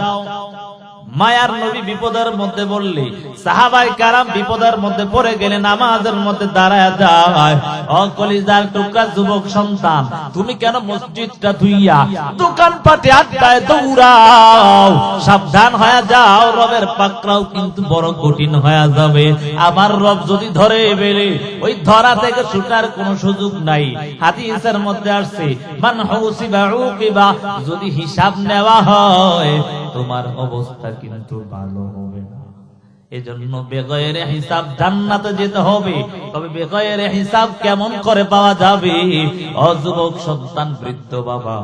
মায়ার নবী বিপদের মধ্যে বললে সাহাবায়ে কেরাম বিপদের মধ্যে পড়ে গেলে নামাজের মধ্যে দাঁড়ায় যায়। ও কলিজার টুকরা যুবক সন্তান, তুমি কেন মসজিদটা ধুইয়া দোকানপাটে আড্ডায় দৌড়াও? সাবধান হয়ে যাও, রবের পাকড়াও কিন্তু বড় কঠিন হয়ে যাবে। আমার রব যদি ধরে ফেলে, ওই ধরা থেকে ছুটার কোনো সুযোগ নাই। হাদিসের মধ্যে আসছে মান হুসিবা উকিবা, যদি হিসাব নেওয়া হয় তোমার অবস্থা কিন্তু ভালো হবে না। এজন্য বেগয়ের হিসাব জান্নাতে যেতে হবে। তবে বেগয়ের হিসাব কেমন করে পাওয়া যাবে? ও যুবক সন্তান, বৃদ্ধ বাবা,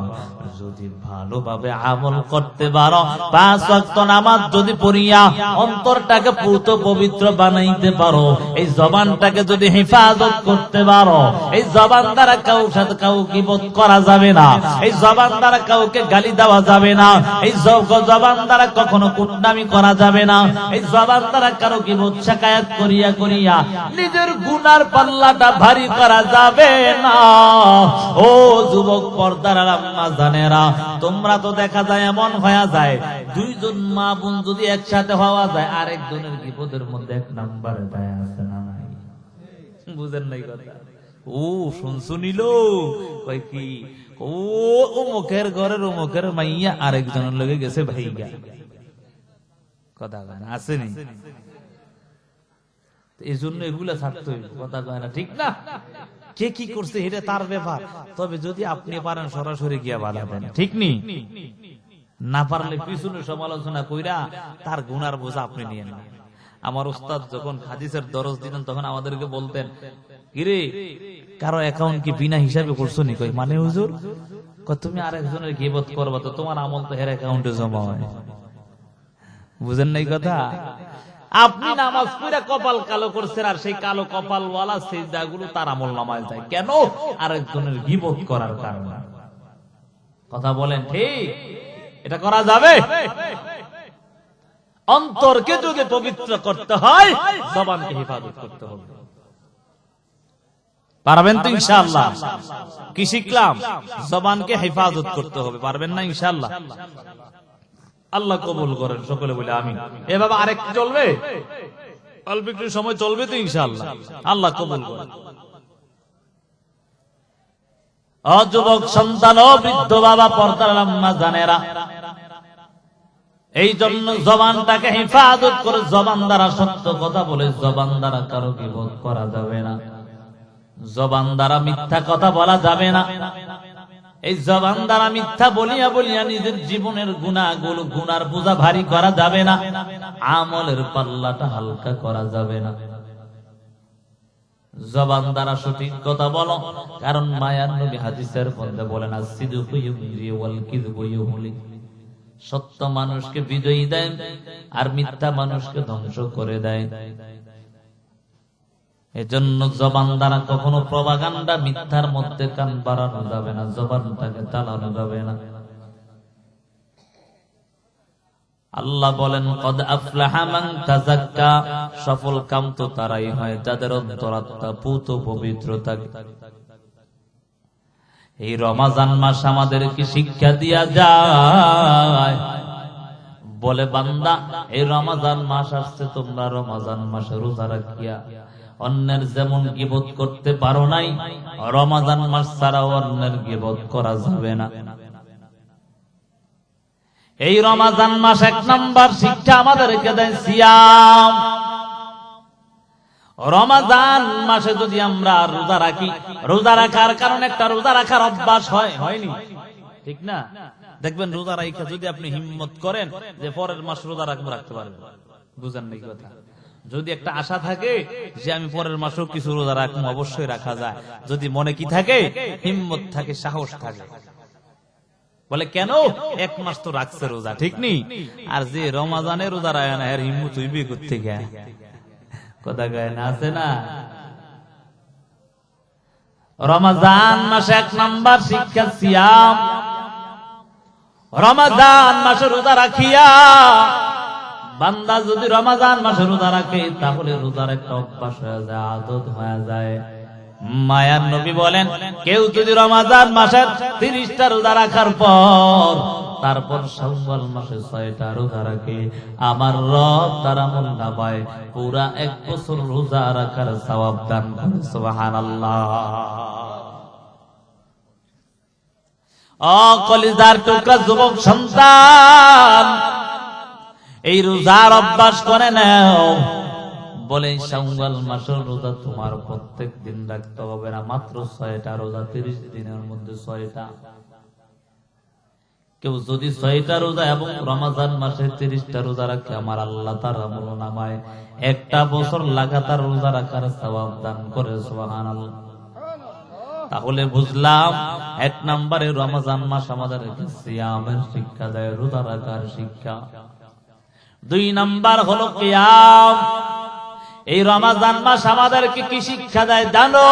যদি ভালোভাবে আমল করতে পারো, 5 ওয়াক্ত নামাজ যদি পড়িয়া অন্তরটাকে পুত পবিত্র বানাইতে পারো, এই জবানটাকে যদি হেফাজত করতে পারো, এই জবান দ্বারা কারোর সাথে কাউকে গীবত করা যাবে না, এই জবান দ্বারা কাউকে গালি দেওয়া যাবে না, এই জবান দ্বারা কখনো কুটনামি করা যাবে না, এই জবান দ্বারা কারো গীবত শিকায়াত করিয়া করিয়া নিজের গুনার পাল্লাটা ভারী করা যাবে না। ও যুবক পর্দার আম্মা জানেরা, তোমরা তো দেখা যায় এমন হয়ে যায়, দুইজন মা বোন যদি একসাথে হওয়া যায়, আরেকজনের বিপদের মধ্যে 1 নম্বরে দায় আছে না নাই? বুঝেন নাই কথা? ও শুনিল কই কি, ও অমুকের ঘরের অমুকের মাইয়া আরেকজনের লগে গেছে ভাইগা, কথা কয় না, আসেনি? এই জন্য এগুলা ছাড়তে হইব, কথা কয় না, ঠিক না? কে কি করছে এটা তার ব্যাপার। তবে যদি আপনি পারেন সরাসরি গিয়া বাধা দেন, ঠিক নি? না পারলে পিছনে সমালোচনা কইরা তার গুনার বোঝা আপনি নিয়েন না। আমার উস্তাদ যখন হাদিসের দরজ দিতেন তখন আমাদেরকে বলতেন, কিরে কারো অ্যাকাউন্ট কি বিনা হিসাবে করছো নি? কই মানে হুজুর, তুমি আরেকজনের গীবত করবা তো তোমার আমল তো হের অ্যাকাউন্টে জমা হয়। বুঝেন নাই কথা? আপনি নামাজ পড়ে কপাল কালো করছেন, আর সেই কালো কপাল ওয়ালা সিজদাগুলো তার আমল নামায় যায় কেন? আরেকজনের গীবত করার কারণে। কথা বলেন ঠিক? এটা করা যাবে? অন্তরকে যদি পবিত্র করতে হয়, জবানকে হেফাজত করতে হবে। পারবেন তো ইনশাআল্লাহ? কি শিখলাম? জবানকে হেফাজত করতে হবে। পারবেন না ইনশাআল্লাহ? আল্লাহ কবুল করেন, সকলে বলে আমিন। এভাবে আরেকটু চলবে, অল্প একটু সময় চলবে তো ইনশাআল্লাহ। আল্লাহ কবুল করেন। যুবক সন্তান ও বৃদ্ধ বাবা, পর্দার আম্মা জানেরা, এই জন্য জবানটাকে হেফাজত করে, জবান দ্বারা সত্য কথা বলে, জবান দ্বারা কারো গীবত করা যাবে না, জবান দ্বারা মিথ্যা কথা বলা যাবে না। এই জবান দ্বারা মিথ্যা বলিয়া বলিয়া নিজের জীবনের গুনাহগুলো, গুনার বোঝা ভারী করা যাবে না, আমলের পাল্লাটা হালকা করা যাবে না। জবান দ্বারা সঠিক কথা বলো, কারণ মায়ার নবী হাদিসের মধ্যে বলেন, আসিদকু ইউমরি ওয়াল কিযবু ইউহলি, সত্য মানুষকে বিজয়ী দেয় আর মিথ্যা মানুষকে ধ্বংস করে দেয়। এজন্য জবান দ্বারা কখনো প্রপাগান্ডা, মিথ্যার মধ্যে কান বাড়ানো যাবে না, জবানটাকে চালানো যাবে না। আল্লাহ বলেন, কদ আফলাহা মান তাযাক্কা, সফল কাম তো তারাই হয় যাদের অন্তরাত্মা পুত পবিত্র থাকে। এই রমজান মাস আমাদেরকে শিক্ষা দিয়া যায়, বলে বান্দা এই রমজান মাস আসছে, তোমরা রমজান মাসে রোজা রাখিয়া অন্যের যেমন গীবত করতে পারো নাই, রমজান মাস ছাড়াও অন্যের গীবত করা যাবে না। এই রমজান মাস 1 নাম্বার শিক্ষা আমাদেরকে দেয় সিয়াম। রমজান মাসে যদি আমরা রোজা রাখি, রোজা রাখার কারণে একটা রোজা রাখার অভ্যাস হয়নি, ঠিক না? দেখবেন রোজা রাখা যদি আপনি হিম্মত করেন যে পরের মাস রোজা রাখতে পারবেন, বুঝেন নাই কথা? যদি একটা আশা থাকে যে আমি পরের মাসেও কিছু রোজা রাখবো, অবশ্যই রাখা যায়। যদি মনে কি থাকে, হিম্মত থাকে, সাহস থাকে, বলে কেন? 1 মাস তো রাখছে রোজা, ঠিক নি? আর যে রমাজানে রোজা রায় না, এর হিম্মত হইবে করতে গে, কথা গায় না, আছে না? রমাজান মাসে 1 নাম্বার শিক্ষা সিয়াম। রমাজান মাসে রোজা রাখিয়া বান্দা যদি রমাজান মাসে রোজা রাখে, তাহলে রোজার একটা অভ্যাস হয়ে যায়, আদত হয়ে যায়। মায়ার নবী বলেন, কেউ যদি রমাজান মাসের 30টা রোজা রাখার পর তারপর শাওয়াল মাসে 6টা রোজা রাখে, আমার রব তার আমল নামায় পুরা 1 বছর রোজা রাখার সওয়াব দান করে। সুবহানাল্লাহ। ও কলিজার টুকরা যুবক সন্তান, এই রোজার অভ্যাস করে নাও। বলে শাওয়াল মাসের রোজা তোমার প্রত্যেক দিন রাখতে হবে না, মাত্র 6টা রোজা, 30 দিনের মধ্যে 6টা। কেউ যদি 6টা রোজা এবং রমজান মাসে 30টা রোজা রাখে, আমার আল্লাহ তার আমলনামায় 1টা বছর লাগাতার রোজা রাখার সওয়াব দান করে। সুবহানাল্লাহ। তাহলে বুঝলাম 1 নম্বরে রমজান মাস আমাদের সিয়ামের শিক্ষা দেয়, রোজা রাখার শিক্ষা। 2 নাম্বার হলো কিয়াম। এই রমজান মাস আমাদেরকে কি শিক্ষা দেয় জানো?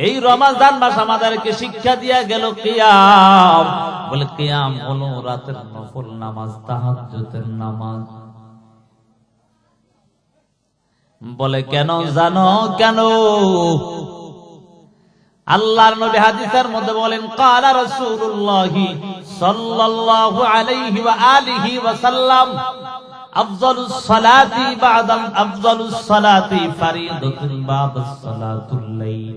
এই রমজান মাস আমাদেরকে শিক্ষা দিয়া গেল কিয়াম। বলে কিয়াম হলো রাতের নফল নামাজ, তাহাজ্জুদের নামাজ। বলে কেন জানো? কেন? আল্লাহর নবী হাদিসের মধ্যে বলেন, ক্বালা রাসূলুল্লাহি সাল্লাল্লাহু আলাইহি ওয়া আলিহি ওয়া সাল্লাম, আফযালুস সালাতি বা'দা আফযালুস সালাতি ফরিদাতুন বা'দাস সালাতুল লাইল।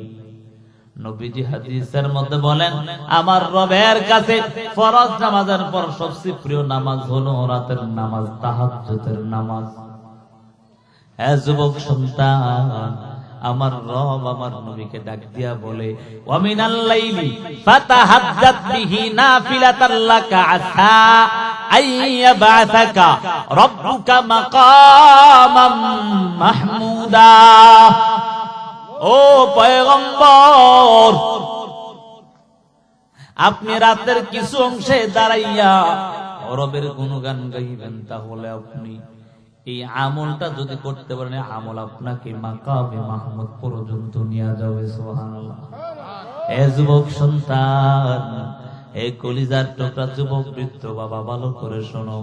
নবীজি হাদিসের মধ্যে বলেন, আমার রবের কাছে ফরজ নামাজের পর সবচেয়ে প্রিয় নামাজ হলো রাতের নামাজ, তাহাজ্জুদের নামাজ। হে যুবক সন্তান, আমার রব আমার নবীকে ডাক দিয়া বলে, ওয়া মিনাল লাইলি ফাতাহাজ্জাত বিহি নাফিলাতাল লাকা আসা আইয়াবাসাকা রাব্বুকা মাকামাম মাহমুদা। ও পয়গম্বর, আপনি রাতের কিছু অংশে দাঁড়াইয়া রবের গুণগান গাইবেন, তাহলে আপনি এই আমলটা যদি করতে পারেন, আমল আপনাকে মাকামে মাহমুদ পর্যন্ত নিয়ে যাবে। সুবহানাল্লাহ। এ যুবক সন্তান, এই কলিজার টুকরা যুবক বৃদ্ধ বাবা, ভালো করে শোনো,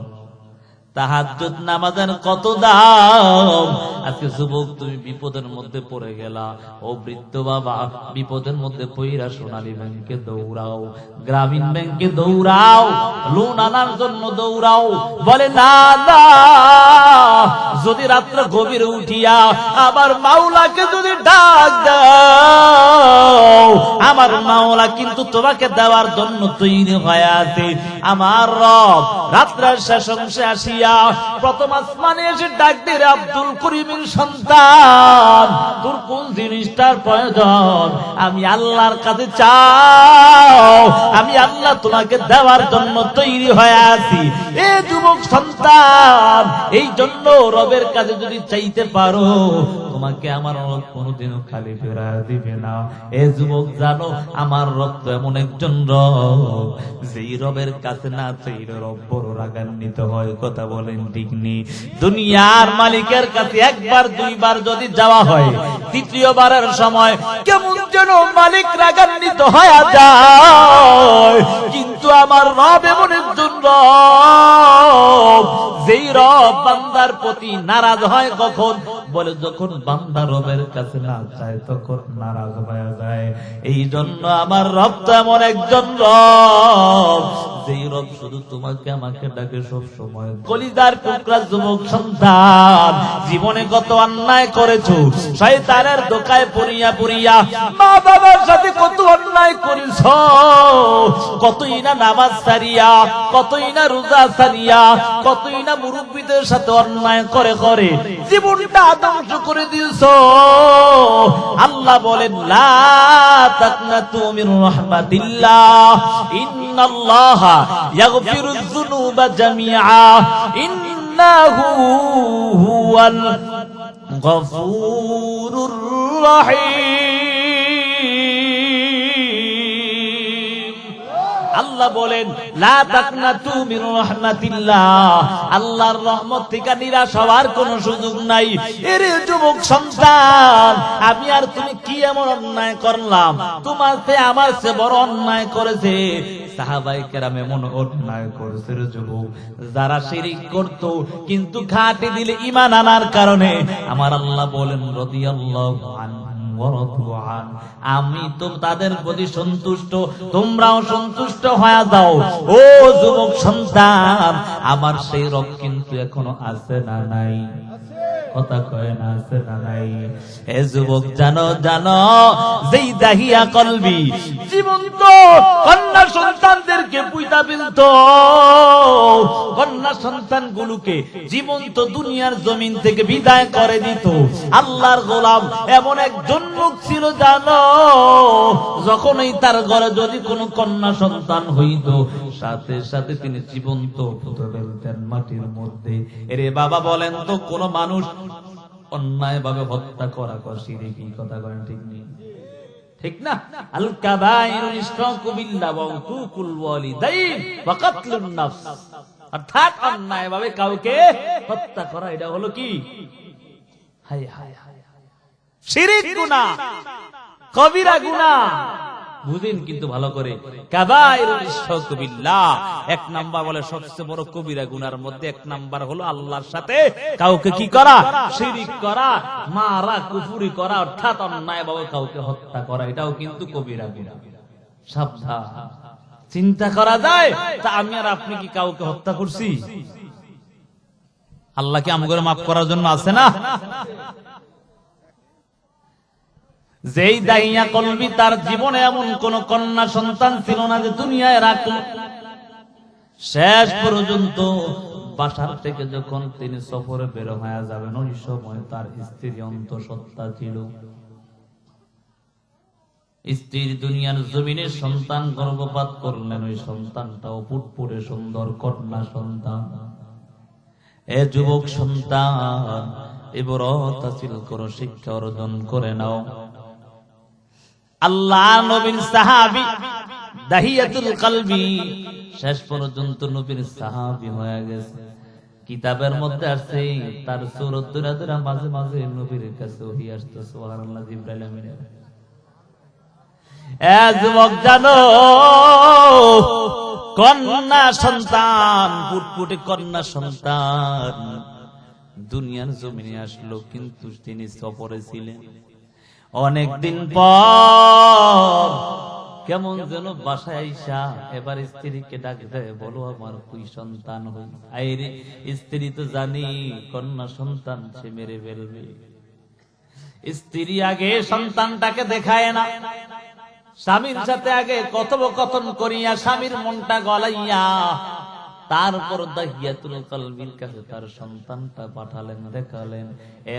তাহাজ্জুদ নামাজের কত দাম। আজকে যুবক তুমি বিপদের মধ্যে পড়ে গেলা, ও বৃদ্ধ বাবা বিপদের মধ্যে পইরা সোনালী ব্যাংকে দৌড়াও, গ্রামীণ ব্যাংকে দৌড়াও, লোন আনার জন্য দৌড়াও। বলে না না, যদি রাত্রে গভীরে উঠিয়া আমার মাওলাকে যদি ডাক দাও, আমার মাওলা কিন্তু তোমাকে দেওয়ার জন্য তৈরি হয়ে আছে। আমার রব রাত্রের শেষ অংশে আসিয়া প্রথম আসমানে এসে ডাক দিয়ে, আব্দুল করিমের সন্তান, তোর কোন জিনিসটার প্রয়োজন? আমি আল্লাহর কাছে চাও, আমি আল্লাহ তোমাকে দেওয়ার জন্য তৈরি হয়ে আছি। এ যুবক সন্তান, এই জন্য রবের কাছে যদি চাইতে পারো, তোমাকে আমার রব কোনোদিনও খালি ফেরা দিবে না। এ যুবক জানো, আমার রব তো এমন একজন রব, যেই রবের কাছে না চাইলে রব বড় রাগান্বিত হয়। কথা বলেন ঠিক নেই? দুনিয়ার মালিকের কাছে একবার দুইবার যদি যাওয়া হয়, তৃতীয়বারের সময় কেমন যেন মালিক রাগান্বিত হয়ে যায়। কিন্তু আমার রব এমন একজন রব, যেই রব বান্দার প্রতি নারাজ হয় কখন? বলে যখন বান্দা রবের কাছে না চায়, তখন নারাজ হয়ে যায়। এই জন্য আমার রব তো এমন একজন রব, যেই রব শুধু তোমাকে আমাকে ডাকে সব সময়। কলিজার টুকরা যুবক সন্তান, জীবনে কত অন্যায় করেছো, শয়তানের ধোঁকায় পড়িয়া পড়িয়া মা বাবার সাথে কত অন্যায় করেছ, কতই না নামাজ ছাড়িয়া, কতই না রোজা ছাড়িয়া, কতই না মুরব্বীদের সাথে অন্যায় করে করে জীবনটা ধ্বংস করে দিয়েছো। আল্লাহ বলেন, লা তাকনাতু মির রাহমাতিল্লাহ, ইন্নাল্লাহা ইয়াগফিরুয যুনুবা জামিআ, ইন্নাহু হুয়াল গফুরুর রহিম। আল্লাহ বলেন লা তাকনাতু মির রাহমাতিল্লাহ, আল্লাহর রহমত থেকে নিরাশ হওয়ার কোনো সুযোগ নাই। এরে যুবক সন্তান, আমি আর তুমি কি এমন অন্যায় করলাম? তোমার চেয়ে আমার চেয়ে বড় অন্যায় করেছে সাহাবায়ে কেরাম। এমন অন্যায় করেছে রে যুবক, যারা শিরক করত কিন্তু খাঁটি দিলে ঈমান আনার কারণে আমার আল্লাহ বলেন রাদিয়াল্লাহু আনহু ওয়া রাদু আন, আমি তো তাদের প্রতি সন্তুষ্ট, তোমরাও সন্তুষ্ট হয়ে যাও। ও যুবক সন্তান, আমার সেই রব কিন্তু এখনো আছে না নাই? কথা কয় না, আছে না নাই? এ যুবক জানো জানো, যেই দাহিয়া কলবি জীবন্ত কন্যা সন্তানদেরকে পুইতা ফেলত, কন্যা সন্তানগুলোকে জীবন্ত দুনিয়ার জমিন থেকে বিদায় করে দিত, আল্লাহর গোলাম এমন একজন লোক ছিল জানো, যখনই তার ঘরে যদি কোনো কন্যা সন্তান হইত সাথে সাথে তিনি জীবন্ত পুঁতে ফেলতেন মাটির মধ্যে। এরে বাবা বলেন তো, কোন মানুষ অন্যায় ভাবে হত্যা করা শিরকি, কথা করেন ঠিক নেই? ঠিক না? আল কাবাইরুল ইশরাকু বিল্লাহ ওয়া উকুকুল ওয়ালিদাইন ওয়া কাতলুন নাফস, অর্থাৎ অন্যায় ভাবে কাউকে হত্যা করা, এটা হলো কি? হায় হায় হায়, শিরক গুনাহ, কবিরা গুনাহ। বুঝেন কিন্তু ভালো করে, কাবাইরুল ইশরাকু বিল্লাহ এক নাম্বার বলে সবচেয়ে বড় কবিরা গুনার মধ্যে এক নাম্বার হলো আল্লাহর সাথে কাউকে কি করা? শিরক করা, মারা, কুফরি করা, অর্থাৎ অন্যায়ভাবে কাউকে হত্যা করা, এটাও কিন্তু কবিরা গুনাহ। সাবধান। চিন্তা করা যায়, তা আমি আর আপনি কি কাউকে হত্যা করছি? আল্লাহ কি আমাদের মাফ করার জন্য আছে না? যেই দাইয়া কলবি, তার জীবনে এমন কোন কন্যা সন্তান ছিল না যে দুনিয়ায় রাখল। শেষ পর্যন্ত বাসার থেকে যখন তিনি সফরে বের হয়ে যাবেন, ওই সময় তার স্ত্রী অন্তঃসত্ত্বা ছিল। স্ত্রীর দুনিয়ার জমিনে সন্তান গর্ভপাত করলেন, ওই সন্তানটাও ফুটফুটে সুন্দর কন্যা সন্তান। এ যুবক সন্তান, ইবরাত হাসিল করো, শিক্ষা অর্জন করে নাও। আল্লাহ নবীর সাহাবী দাহিয়াতুল কলবি শেষ পর্যন্ত নবীর সাহাবী হয়ে গেছে। কিতাবের মধ্যে আছে তার সূরত ধরে ধরে মাঝে মাঝে নবীর কাছে ওহী আসতো, সুবহানাল্লাহ, জিবরাইল আমিন। এ যুবক জানো, কন্যা সন্তান, ফুটফুটে কন্যা সন্তান দুনিয়ার জমিনে আসলো, কিন্তু তিনি সফরে ছিলেন। অনেকদিন পর কেমন যেন বাসায় আইসা এবার স্ত্রীকে ডাক দেয়, বলো আমার কই সন্তান হই? আইরে স্ত্রী তো জানি কন্যা সন্তান সে মেরে ফেলবে। স্ত্রী আগে সন্তানটাকে দেখায় না, স্বামীর সাথে আগে কথোপকথন করিয়া স্বামীর মনটা গলাইয়া তারপর দাহিয়াতুল কলবির কাছে তার সন্তানটা পাঠালেন, দেখালেন।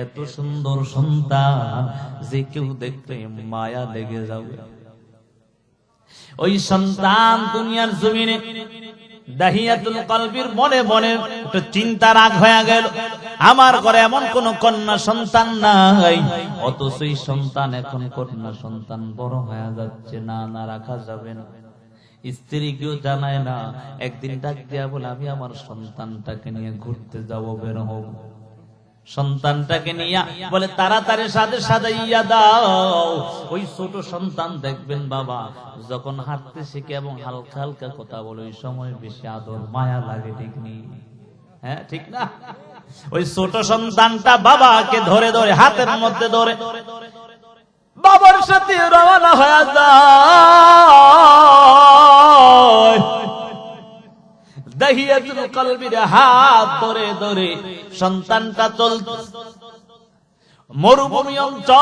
এত সুন্দর সন্তান যে কেউ দেখলে মায়া লেগে যাবে। ওই সন্তান দুনিয়ার জমিনে দাহিয়াতুল কলবির মনে মনে একটা চিন্তা রাগ হয়ে গেল, আমার ঘরে এমন কোন কন্যা সন্তান নাই, অথচ এই সন্তান এখন কন্যা সন্তান বড় হয়ে যাচ্ছে, না না রাখা যাবে না। স্ত্রীকেও জানায় না, একদিন ডাক দিয়া বলে আমি আমার সন্তানটাকে নিয়ে ঘুরতে যাব, বের হব। সন্তানটাকে নিয়ে বলে তাড়াতাড়ি সাথে সাজাইয়া দাও। ওই ছোট সন্তান দেখবেন বাবা যখন হাঁটতে শিখে এবং হালকা হালকা কথা বলে, ওই সময় বেশি আদর মায়া লাগে, ঠিক নেই? হ্যাঁ ঠিক না? ওই ছোট সন্তানটা বাবাকে ধরে ধরে হাতের মধ্যে ধরে বাবার সাথে রওনা হয়ে যায়। দাহিয়াতুল কলবির হাত ধরে ধরে সন্তানটা চলত। মরুভূমি অঞ্চল,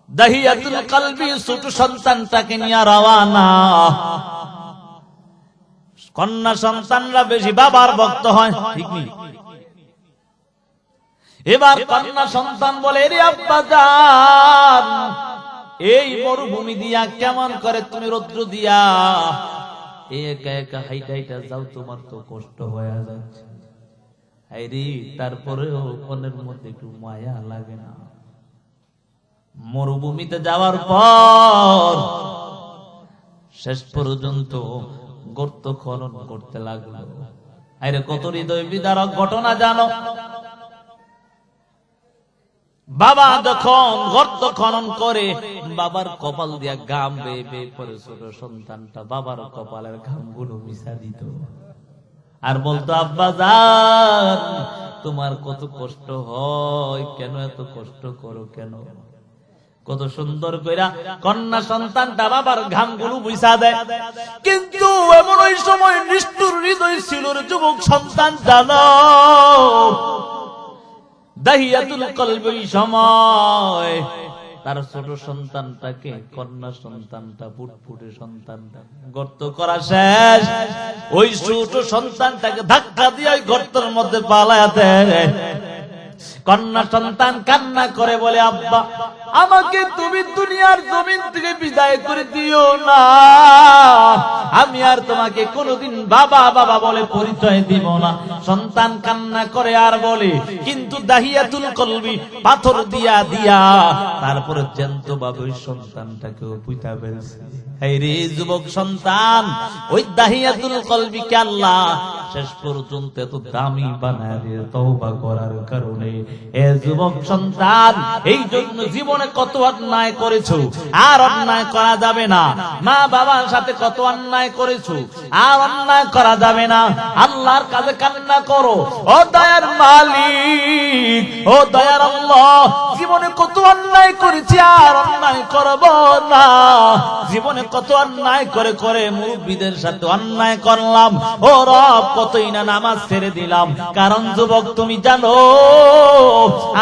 দাহিয়াতুল কলবি ছোট সন্তানটাকে নিয়ে রওনা। কন্যা সন্তানরা বেশি বাবার ভক্ত হয়, ঠিক নেই? এবার কন্যা সন্তান বলে, রে আব্বা জান, এই মরুভূমি দিয়া কেমন করে তুমি রৌদ্র দিয়া একা একা হাইটা হাইটা যাও, তোমার তো কষ্ট হয়ে যাচ্ছে। আরে তারপরেও মনের মধ্যে একটু মায়া লাগে না? মরুভূমিতে যাওয়ার পর শেষ পর্যন্ত গর্ত খনন করতে লাগলো। আরে কত হৃদয় বিদারক ঘটনা জানো? বাবা যখন গর্ত খনন করে বাবার কপাল দিয়া ঘাম বেয়ে বেয়ে পরে ছোট সন্তানটা বাবার কপালের ঘামগুলো মিশা দিত আর বলতো, আব্বা জান তোমার কত কষ্ট হয়, কেন এত কষ্ট করো কেন? কত সুন্দর কইরা কন্যা সন্তানটা বাবার ঘামগুলো মুছা দেয়। কিন্তু এমন ওই সময় নিষ্ঠুর হৃদয় ছিল রে যুবক সন্তান, জানো দাহিয়াতুল কলব ওই সময় তার ছোট সন্তানটাকে, কন্যা সন্তানটা, ফুটফুটে সন্তানটা গর্ত করা শেষ, ওই ছোট সন্তানটাকে ধাক্কা দিয়ে ওই গর্তের মধ্যে পালায়া দেয়। কন্যা সন্তান কান্না করে বলে, আব্বা আমাকে তুমি দুনিয়ার জমিন থেকে বিদায় করে দিও না, আমি আর তোমাকে কোনোদিন বাবা বাবা বলে পরিচয় দিব না। সন্তান কান্না করে আর বলে, কিন্তু দাহিয়াতুল কলবি পাথর দিয়া দিয়া তারপরে জ্যান্ত ভাবে ওই সন্তানটাকেও পুঁতা ফেলছে। এই রে যুবক সন্তান, ওই দাহিয়াতুল কলবিকে আল্লাহ শেষ পর্যন্ত এত দামি বানায় দিয়ে তওবা করার কারণে। এ যুবক সন্তান, এই জন্য জীবনে কত অন্যায় করেছো, আর অন্যায় করা যাবে না। মা বাবার সাথে কত অন্যায় করেছো, আর অন্যায় করা যাবে না। আল্লাহর কাছে কান্না করো, ও দয়ার মালিক, ও দয়ার আল্লাহ, জীবনে কত অন্যায় করেছি, আর অন্যায় করব না। জীবনে কত অন্যায় করে করে মুরব্বিদের সাথে অন্যায় করলাম, ও রব কতই না নামাজ ছেড়ে দিলাম। কারণ যুবক তুমি জানো,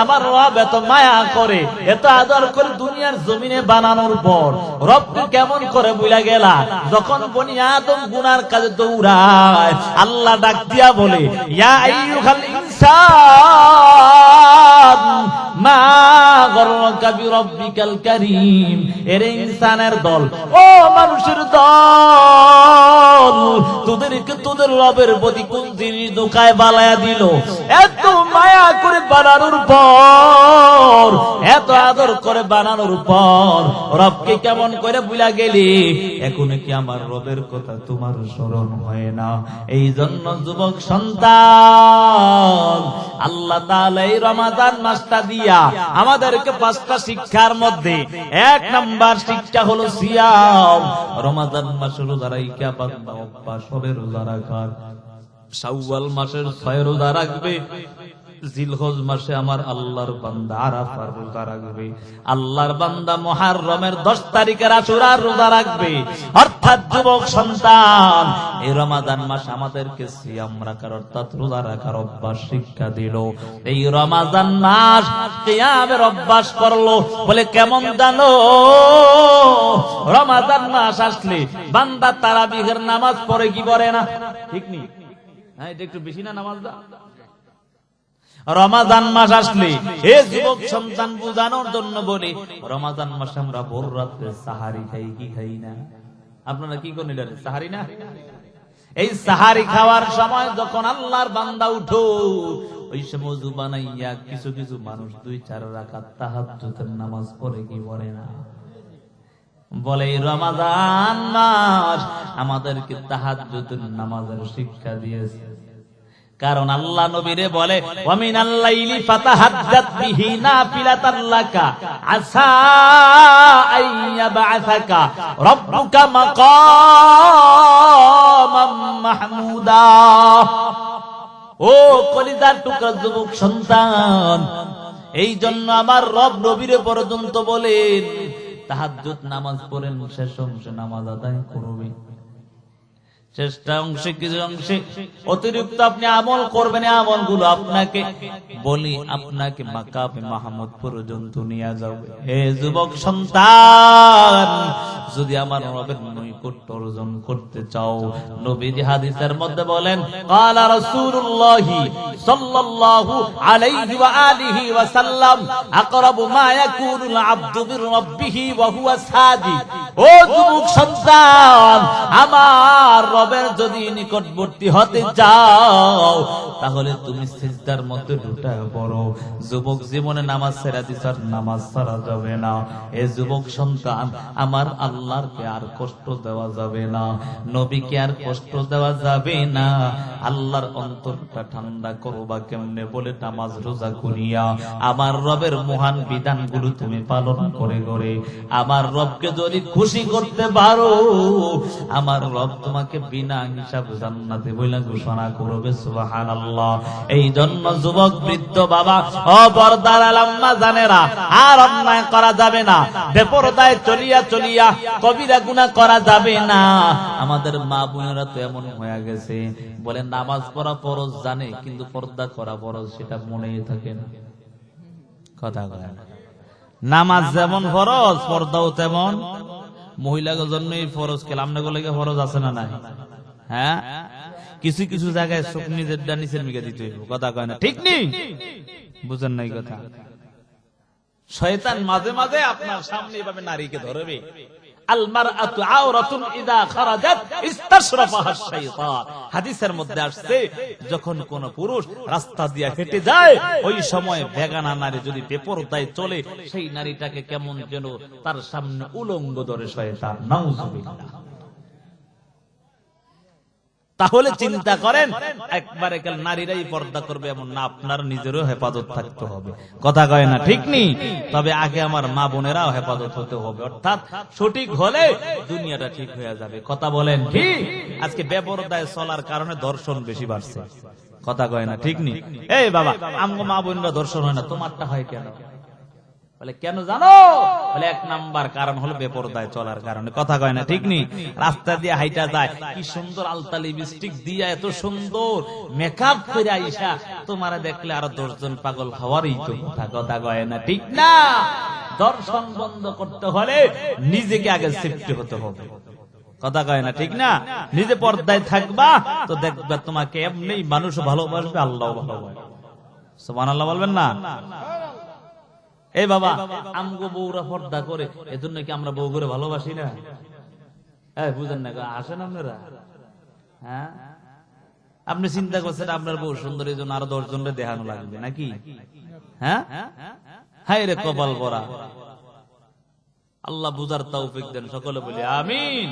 আমার রব এত মায়া করে, এত আদর করে দুনিয়ার জমিনে বানানোর পর রবকে কেমন করে ভুলে গেলা? যখন বনি আদম গুনার কাজে দৌড়ায়, আল্লাহ ডাক দিয়া বলে, ইয়া আইয়ুহাল ইনসান মা গররাকা বিরাব্বিকাল কারীম। এর ইনসানের দল, ও মানুষের দল, তোদেরকে তোদের রবের প্রতি কোন জিনিস ধোঁকায় বালায়া দিল? এত মায়া করে বানানোর পর, এত আদর করে বানানোর পর রবকে কেমন করে ভুলা গেলি? এখন কি আমার রবের কথা তোমার স্মরণ হয় না? এই জন্য যুবক সন্তান, আল্লাহ তাআলা এই রমাদান মাসটা দিয়া আমাদেরকে 5টা শিক্ষার মধ্যে 1 নাম্বার শিক্ষা হলো সিয়াম। রমাদান মাসে রোজা রাখা বান্দা অভ্যাস হবে রোজা রাখার। শাওয়াল মাসের 6 রোজা রাখবে, জিলহজ মাসে আমার আল্লাহর বান্দা আরাফার রোজা রাখবে, আল্লাহর বান্দা মুহররমের 10 তারিখের আশুরার রোজা রাখবে। অর্থাৎ যুবক সন্তান, এই রমাদান মাস আমাদেরকে সিয়াম রাখার অর্থাৎ রোজা রাখার অভ্যাস শিক্ষা দিল। এই রমাদান মাস কিয়ামের অভ্যাস করলো। বলে কেমন জানো? রমাদান মাস আসলে বান্দা তারাবিহের নামাজ পড়ে কি পড়ে না? ঠিক নেই? হ্যাঁ, এটা একটু বেশি না নামাজটা? রমাদান মাস আসলে এ যুবক সন্তান বুঝানোর জন্য বলি, রমাদান মাসে আমরা ভোর রাতে সাহারি খাই কি খাই না? আপনারা কি করেন? এটা সাহারি না? এই সাহারি খাওয়ার সময় যখন আল্লাহর বান্দা উঠো, ওই সময় ওযু বানাইয়া কিছু কিছু মানুষ 2-4 রাকাত তাহাজ্জুদের নামাজ পড়ে কি পড়ে না? বলে এই রমাদান মাস আমাদেরকে তাহাজ্জুদের নামাজের শিক্ষা দিয়েছে। কারণ আল্লাহ নবীরে বলে, ওয়া মিনাল লাইলি ফাতাহাজ্জাত বিহি নাফিলাতান লাকা আসা আইয়াবাসাকা রাব্বুকা মাকামাম মাহমুদা। ও কলিজার টুকরা যুবক সন্তান, এই জন্য আমার রব নবীরে পর্যন্ত বলেন, তাহাজ্জুদ নামাজ পড়েন, শেষ অংশে নামাজ আদায় করবে। চেষ্টা অংশে কিছু অংশে অতিরিক্ত আপনি আমল করবেন, আমলগুলো আপনাকে বলি আপনাকে মাকামে মাহমুদ পর্যন্ত নিয়ে যাবে। হে যুবক সন্তান, যদি আমার রবের নৈকট্য অর্জন করতে চাও, নবীজি হাদিসের মধ্যে বলেন, ক্বালা রাসূলুল্লাহি সাল্লাল্লাহু আলাইহি ওয়া আলিহি ওয়া সাল্লাম, আকরাবু মা ইয়াকুনুল আবদু বির রাব্বিহি ওয়া হুয়া সাজিদ ও যুবক সন্তান, আমার রবের যদি নিকটবর্তী হতে চাও তাহলে তুমি সিজদার মধ্যে ঢুকে পড়ো। যুবক জীবনে নামাজ ছেড়ে দিছ, নামাজ ছাড়া যাবে না। এ যুবক সন্তান, আমার আল্লাহকে আর কষ্ট দেওয়া যাবে না, নবীকে আর কষ্ট দেওয়া যাবে না। আল্লাহর অন্তরটা ঠান্ডা করবা কেমনে? বলে নামাজ রোজা করিয়া আমার রবের মহান বিধানগুলো তুমি পালন করে করে আমার রবকে যদি খুশি করতে পারো, আমার রব তোমাকে বিনা হিসাব জান্নাতে বইলা ঘোষণা করবে। সুবহানাল্লাহ। এই জন্য যুবক, বৃদ্ধ, বাবা, পর্দার আম্মা জানেরা, আর অন্যায় করা যাবে না। বেপরদায় চলিয়া চলিয়া কবিরা গুনাহ করা যাবে না। আমাদের মা বোনেরা তো এমন হয়ে গেছে, বলে নামাজ পড়া ফরজ জানে, কিন্তু পর্দা করা ফরজ সেটা মনেই থাকে না। কথা বলে না। নামাজ যেমন ফরজ, পর্দাও তেমন। মহিলাদের জন্যই ফরজ, কেলাম না গলে ফরজ আছে না নাই? হ্যাঁ, কিছু কিছু জায়গায় চোখ নিজের নিচের মিকে দিতে হইব। কথা কয় না, ঠিক নেই? বুঝেন নাই কথা? শয়তান মাঝে মাঝে আপনার সামনে এভাবে নারীকে ধরবে। আল মারআতু আওরাতুন ইযা খারাজাত ইস্তাশরাফাহা শাইতান। হাদিসের মধ্যে আসছে, যখন কোন পুরুষ রাস্তা দিয়ে হেঁটে যায়, ওই সময় বেগানা নারী যদি বেপরদায় চলে, সেই নারীটাকে কেমন যেন তার সামনে উলঙ্গ ধরে শয়তান। নাউযুবিল্লাহ। তাহলে চিন্তা করেন, একবারে কাল নারীরাই পর্দা করবে এমন না, আপনার নিজেরও হেফাজত থাকতে হবে। কথা কয় না, ঠিক নেই? তবে আগে আমার মা বোনেরাও হেফাজত হতে হবে, অর্থাৎ সঠিক হলে দুনিয়াটা ঠিক হয়ে যাবে। কথা বলেন ঠিক? আজকে বেপরদায় চলার কারণে দর্শন বেশি বাড়ছে। কথা কয় না, ঠিক নেই? এই বাবা, আমগো মা বোনরা দর্শন হয় না, তোমারটা হয় কেন? বলে কেন জানো? বলে এক নাম্বার কারণ হলো বেপরদায় চলার কারণে। কথা কয় না, ঠিক নেই? রাস্তা দিয়ে হাইটা যায়, কি সুন্দর আলতা লিপস্টিক দিয়া, এত সুন্দর মেকআপ করে আইসা, তোমারা দেখলে আরো 10 জন পাগল হওয়ারই তো কথা। কথা কয় না, ঠিক না? দর্শন বন্ধ করতে হলে নিজেকে আগে সেফটি হতে হবে। কথা কয় না, ঠিক না? নিজে পর্দায় থাকবা তো দেখবা তোমাকে এমনি মানুষ ভালোবাসবে, আল্লাহ ভালোবাসবে। সুবহানাল্লাহ বলবেন না? এই বাবা, আমগো বউরা পর্দা করে, এজন্য কি আমরা বউ করে ভালোবাসি না? বুঝেন না? আসেন আপনারা? হ্যাঁ, আপনি চিন্তা করছেন আপনার বউ সুন্দর, এই জন্য আরো 10 জনরে দেখানো লাগবে নাকি? হ্যাঁ, হায় রে কপাল পরা। আল্লাহ বুঝার তৌফিক দেন, সকলে বলি আমিন।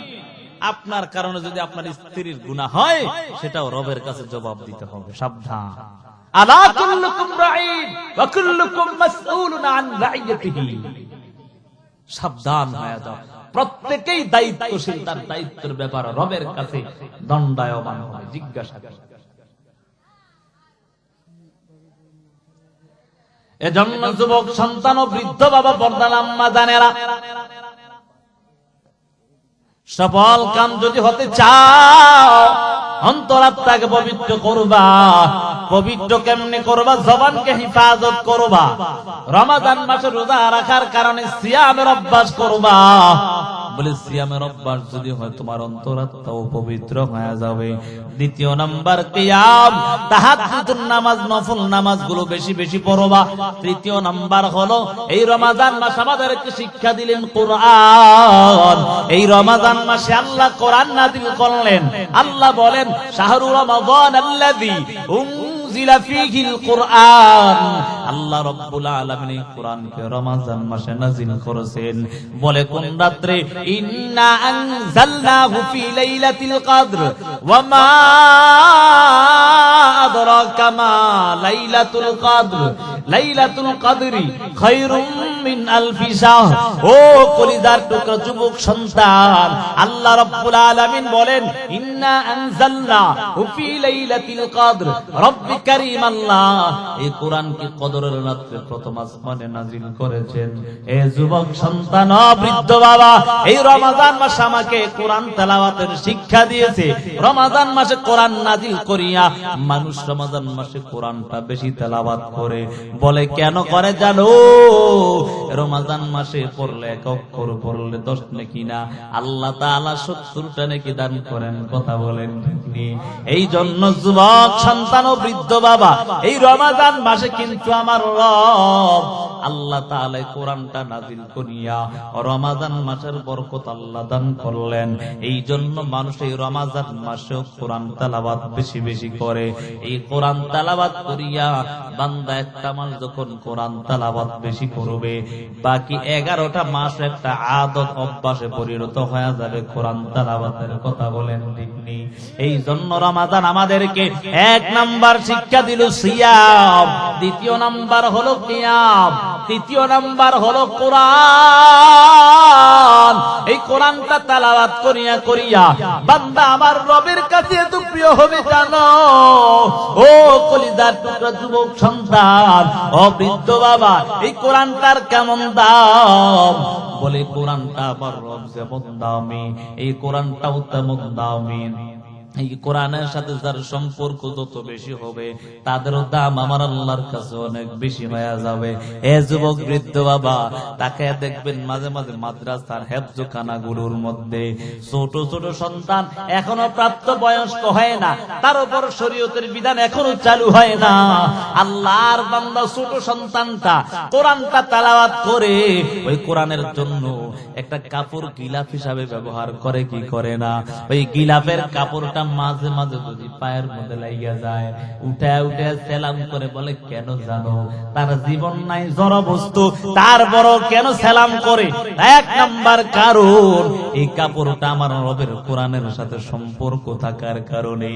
আপনার কারণে যদি আপনার স্ত্রীর গুনাহ হয়, সেটাও রবের কাছে জবাব দিতে হবে। সাবধান। আলা কুল্লুকুম রাঈন ওয়া কুল্লুকুম মাসউলুন আন রাইয়াতিহি। সাবধান হয়ে যাও, প্রত্যেকই দায়িত্বশীল, তার দায়িত্বের ব্যাপারে রবের কাছে দণ্ডায়মান হবে, জিজ্ঞাসা করে। এজন্য যুবক সন্তান ও বৃদ্ধ বাবা, পর্দার আম্মা জানেরা, সফল কাম যদি হতে চাও, অন্তরাত্মাকে পবিত্র করবা। পবিত্র কেমনে করবা? জবানকে হিফাজত করবা। রমাদান মাসে রোজা রাখার কারণে সিয়ামের অভ্যাস করবা। বলে সিয়ামের অভ্যাস যদি হয়, তোমার অন্তরাত্মাও পবিত্র হয়ে যাবে। দ্বিতীয় নাম্বার কিয়াম, তাহাজ্জুদের নামাজ, নফল নামাজগুলো বেশি বেশি পড়বা। তৃতীয় নাম্বার হলো, এই রমাদান মাস আমাদেরকে শিক্ষা দিলেন কোরআন। এই রমাদান মাসে আল্লাহ কোরআন নাযিল করলেন। আল্লাহ বলেন, শাহরু রমাদান আল্লাযী উনজিলা ফীহিল কুরআন। আল্লাহ রাব্বুল আলামিন কোরআনকে রমাদান মাসে নাযিল করেছেন। বলে কোন রাত্রে? ইন্না আনজালনাহু ফি লাইলাতিল কদর ওয়া মা আদরাকা মা লাইলাতুল কদর। লাইলাতুল কদরি খায়রুম মিন আলফি শাহর। ও কলিজার টুকরা যুবক সন্তান, আল্লাহ রাব্বুল আলামিন বলেন, ইন্না আনজালনাহু ফি লাইলাতিল কদর। রব্বি কারীম আল্লাহ এই কোরআনকে কদরের রাতে প্রথম আসমানে নাযিল করেছেন। এ যুবক সন্তান, বৃদ্ধ বাবা, এই রমাদান মাস আমাকে কোরআন তেলাওয়াতের শিক্ষা দিয়েছে। রমাদান মাসে কোরআন নাযিল করিয়া মানুষ রমাদান মাসে কোরআনটা বেশি তেলাওয়াত করে। বলে কেন করে জানো? রমাদান মাসে পড়লে 1 অক্ষর পড়লে 10 নেকি না, আল্লাহ তাআলা 70টা নেকি দান করেন। কথা বলেন ঠিক? এই জন্য যুবক সন্তান ও বৃদ্ধ বাবা, এই রমাদান মাসে কিন্তু আমার রব আল্লাহ তাআলা কোরআনটা নাযিল করিয়া রমাদান মাসের বরকত আল্লাহ দান করলেন। এই জন্য মানুষ এই রমাদান মাসেও কোরআন তেলাওয়াত বেশি বেশি করে। এই কোরআন তেলাওয়াত করিয়া বান্দা একটা মাস যখন কোরআন তেলাওয়াত বেশি করবে, বাকি 11টা মাস একটা আদত অভ্যাসে পরিণত হয়ে যাবে কোরআন তেলাওয়াতের। কথা বলেন ঠিক নেই? এই জন্য রমাদান আমাদেরকে 1 নাম্বার শিক্ষা দিল সিয়াম, 2 নাম্বার হলো কিয়াম, 3 নাম্বার হলো কোরআন। এই কোরআনটা তেলাওয়াত করিয়া করিয়া বান্দা আমার রবের কাছে এত প্রিয় হবে জানো? ও কলিজার টুকরা যুবক সন্তান, ও বৃদ্ধ বাবা, এই কোরআনটার কেমন দাম? বলে কোরআনটা আমার রব যেমন দামি, এই কোরআনটাও তেমন দামি। এই কোরআনের সাথে যার সম্পর্ক যত বেশি হবে তাদেরও দাম আমার আল্লাহর কাছে অনেক বেশি হয়ে যাবে। এ যুবক বৃদ্ধ বাবা, তাকে দেখবেন মাঝে মাঝে মাদ্রাসার হেফজখানাগুলোর মধ্যে ছোট ছোট সন্তান এখনো প্রাপ্ত বয়স্ক হয় না, তার উপর শরীয়তের বিধান এখনো চালু হয় না। আল্লাহর বান্দা ছোট সন্তানটা কোরআনটা তেলাওয়াত করে ওই কোরআনের জন্য একটা কাপড় গিলাফ হিসাবে ব্যবহার করে কি করে না? ওই গিলাফের কাপড়টা মাঝে মাঝে যদি পায়ের মধ্যে লাগিয়া যায়, উঠে উঠে সেলাম করে বলে, কেন জানো? তার জীবন নাই জড় বস্তু, তারপর কেন সেলাম করে? 1 নাম্বার কারণ এই কাপড়টা আমার রবের কোরআনের সাথে সম্পর্ক থাকার কারণে।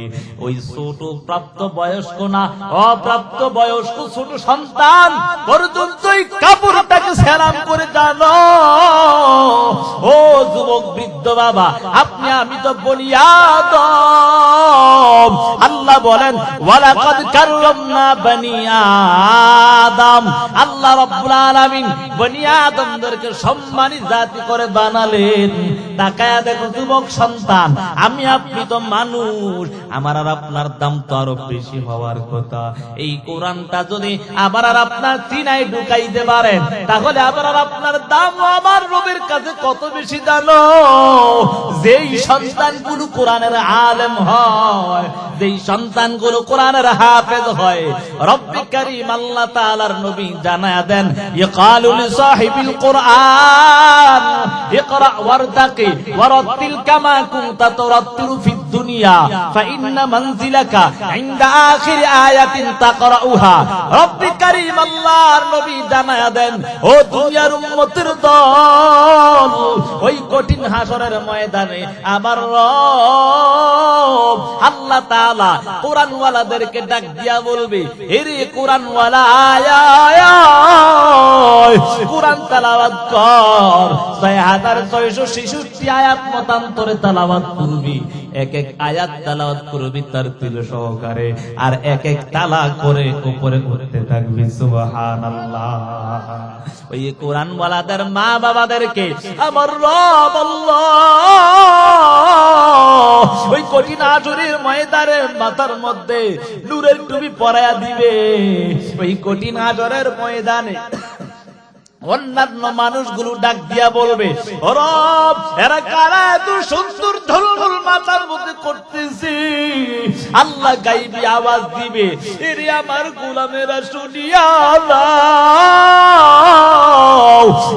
ওই ছোট প্রাপ্ত বয়স্ক না, অপ্রাপ্ত বয়স্ক ছোট সন্তান পর্যন্ত এই কাপড়টাকে সেলাম করে জানো? ও যুবক বৃদ্ধ বাবা, আপনি আমি তো বলিয়াদ। আল্লাহ বলেন ওয়ালাকাদ কাররামনা বনি আদম। আল্লাহ রাব্বুল আলামিন বনি আদমদেরকে সম্মানী জাতি করে বানালেন। তাকায়া দেখো যুবক সন্তান, আমি আপনি তো মানুষ, আমার আর আপনার দাম তো আরো বেশি হওয়ার কথা। এই কোরআনটা যদি আবার আর আপনার সিনায় ঢুকাইতে পারেন, তাহলে আবার আর আপনার দাম আমার রবের কাছে কত বেশি জানো? যেই সন্তানগুলো কোরআনের আলেম হয়, যেই সন্তানগুলো কোরআনের হাফেজ হয়, রব্বি কারীম আল্লাহ তাআলার নবী জানায়া দেন, ইয়াকালু লিসাহিবিল কুরআন ইকরা ওয়ারতাকি ওয়ারাতিল কামা কুনতা তুরাতিলু ফিদ দুনিয়া ফাইন্না মানজিলাকা ইনদা আখির আয়াতিন তাকরাউহা। রব্বি কারীম আল্লাহর নবী জানায়া দেন, ও দুনিয়ার উম্মতের দল, ওই কঠিন হাসরের ময়দানে আমার রব আল্লাহ তাআলা কোরআনওয়ালাদেরকে ডাক দিয়া বলবে, এরে কোরআনওয়ালা আয় আয় আয়, কোরআন তেলাওয়াত কর। 6666 আয়াত মতান্তরে তেলাওয়াত করবি, এক এক আয়াত তেলাওয়াত করবি তার তিল সহকারে, আর এক এক তালা করে উপরে উঠতে থাকবি। সুবহানাল্লাহ। ওই কোরআনওয়ালাদের মা বাবাদেরকে আমার রব আল্লাহ ওই কঠিন হাসরের ময়দানে মাথার মধ্যে নূরের টুপি পরায়া দিবে। ওই কঠিন হাসরের ময়দানে অন্যান্য মানুষগুলো ডাক দিয়া বলবে, ও রব, এরা কারা এত সুন্দর ধরুল মাথার মধ্যে করতেছে? আল্লাহ গাইবি আওয়াজ দিবে, এরে আমার গোলামেরা শুনিয়া নাও,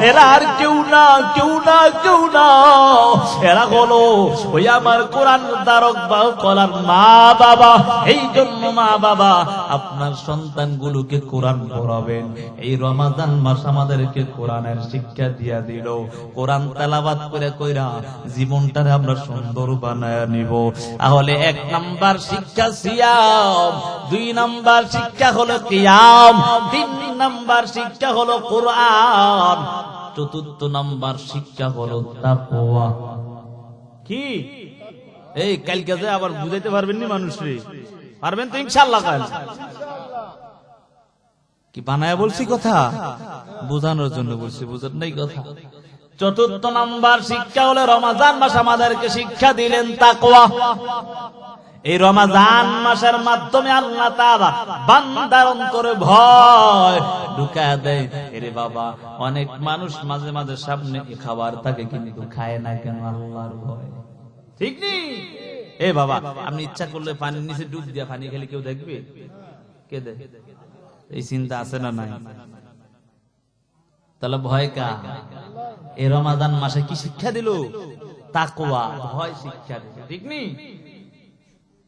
এরা আর কেউ না, কেউ না, কেউ না, এরা হলো ওই আমার কোরআন দ্বারক বাহু কলার মা বাবা। এই জন্য মা বাবা আপনার সন্তানগুলোকে কোরআন পড়াবেন। এই রমাদান মাস আমাদেরকে কোরআনের শিক্ষা দিয়া দিল। কোরআন তেলাওয়াত করে কইরা জীবনটারে আমরা সুন্দর বানায় নিব। তাহলে 1 নাম্বার শিক্ষা সিয়াম, 2 নাম্বার শিক্ষা হলো কিয়াম, 3 নাম্বার শিক্ষা হলো কোরআন, 4 নাম্বার শিক্ষা হলো তাকওয়া। কি এই কালকে যে আবার বুঝাইতে পারবেন নি মানুষরে? পারবেন তো ইনশাআল্লাহ? কাল কি বানায়া বলছি কথা? বোঝানোর জন্য বলছি, বুঝেন নাই কথা। 4 নাম্বার শিক্ষা হলো রমাদান মাস আমাদেরকে শিক্ষা দিলেন তাকওয়া। এই রমাদান মাসের মাধ্যমে আল্লাহ তাআলা বান্দার অন্তরে ভয় ঢুকায় দেয়। এরে বাবা, অনেক মানুষ মাঝে মাঝে সামনে খাবার থাকে কিন্তু খায় না কেন? আল্লাহর ভয়। ঠিক নেই? এ বাবা, আপনি ইচ্ছা করলে পানির নিচে ডুব দিয়া পানি খেলে কেউ দেখবে? কে দেখে? এই চিন্তা আছে না নাই? তাহলে ভয় কার? এই রমাদান মাসে কি শিক্ষা দিল? তাকওয়া, ভয় শিক্ষা দিল, ঠিক নি?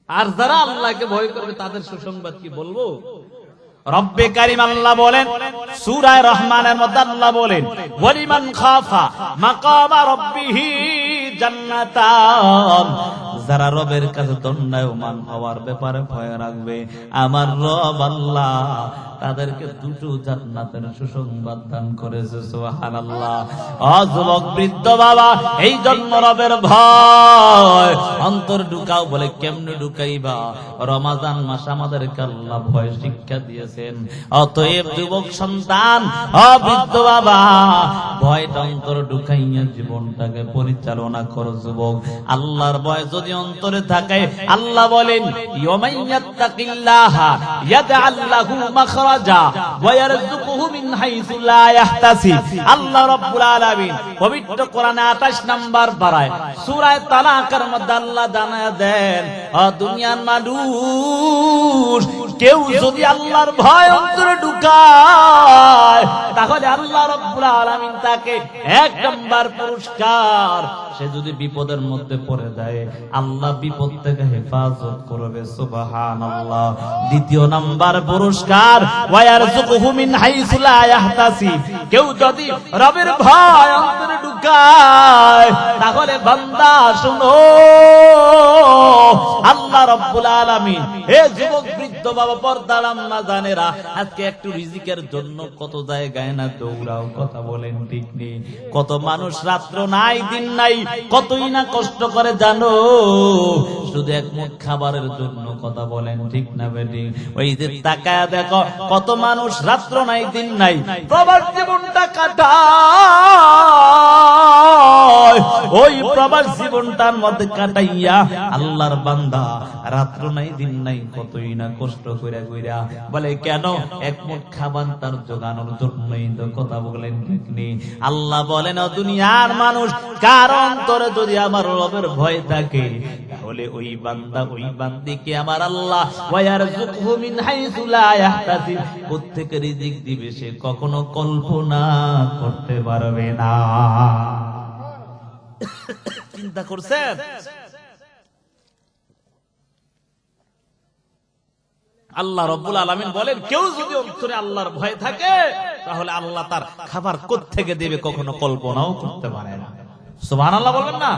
আর যারা আল্লাহকে ভয় করবে তাদের সুসংবাদ কি বলবো? রব্বে কারীম আল্লাহ বলেন সূরা রহমানের মধ্যে, আল্লাহ বলেন ওয়ালিমান খাফা মাকামা রাব্বিহি জান্নাতান, যারা রবের কাছে দণ্ডায়মান হওয়ার ব্যাপারে ভয় রাখবে, আমার রব আল্লাহ তাদেরকে দুটো জান্নাতের সুসংবাদ দান করেছে। সুবহানাল্লাহ। যুবক বৃদ্ধ বাবা, এই জন্য রবের ভয় অন্তর ঢুকাও। বলে কেমনে ঢুকাইবা? রমাদান মাস আমাদেরকে আল্লাহ ভয় শিক্ষা দিয়েছেন। অতএব যুবক সন্তান, বৃদ্ধ বাবা, ভয়টা অন্তর ঢুকাইয়া জীবনটাকে পরিচালনা করো। যুবক, আল্লাহর ভয় যদি অন্তরে থাকে, আল্লাহ বলেন ইয়ামাইয়াত্তাকিল্লাহা ইয়াজআল লাহু মাখরাজা ওয়া ইয়ারযুকুহু মিন হাইসু লা ইয়াহতাসিব। আল্লাহ রাব্বুল আলামিন পবিত্র কোরআনে 28 নম্বর পারায় সূরা তালাকের মধ্যে আল্লাহ জানায়া দেন, দুনিয়ার মানুষ কেউ যদি আল্লাহর ভয় অন্তরে ঢুকায়, তাহলে আল্লাহ রাব্বুল আলামিন তাকে 1 নম্বর পুরস্কার, সে যদি বিপদের মধ্যে পড়ে যায় আল্লাহ বিপদ থেকে হেফাজত করবে। সুবহানাল্লাহ। 2 নম্বর পুরস্কার ওয়া ইয়ারযুকুহু মিন হাইসু লা ইয়াহতাসিব, কেউ যদি রবের ভয় অন্তরে ঢুকায়, তাহলে বান্দা শুনো, আল্লাহ রাব্বুল আলামিন, হে যুবক বৃদ্ধ বাবা, পর্দার আম্মা জানেরা, আজকে একটু রিজিকের জন্য কত জায়গায় না দৌড়াও। কথা বলেন ঠিক নেই? কত মানুষ রাত্র নাই দিন নাই কতই না কষ্ট করে জানো, শুধু এক মুঠ খাবারের জন্য। কথা বলেন ঠিক না বেটি? ওই যে তাকায়া দেখো, কত মানুষ রাত্র নাই দিন নাই প্রবাস জীবনটা কাটায়, ওই প্রবাস জীবনটার মধ্যে কাটাইয়া আল্লাহর বান্দা রাত্র নাই দিন নাই কতই না কষ্ট কইরা কইরা, বলে কেন? এক মুঠ খাবার তার জোগানোর জন্যই তো। কথা বলেন ঠিক নেই? আল্লাহ বলেন দুনিয়ার মানুষ, কার অন্তরে যদি আমার রবের ভয় থাকে, তাহলে ওই বান্দা ওই বান্দিকে আমার আল্লাহ ওয়া ইয়ারযুকুহু মিন হাইসু লা ইয়াহতাসিব, কোত্থেকে রিজিক দিবে সে কখনো কল্পনা করতে পারবে না। চিন্তা করছেন? আল্লাহ রাব্বুল আলামিন বলেন, কেউ যদি অন্তরে আল্লাহর ভয় থাকে, তাহলে আল্লাহ তার খাবার কোত্থেকে দেবে কখনো কল্পনাও করতে পারে না। সুবহানাল্লাহ বলবেন না?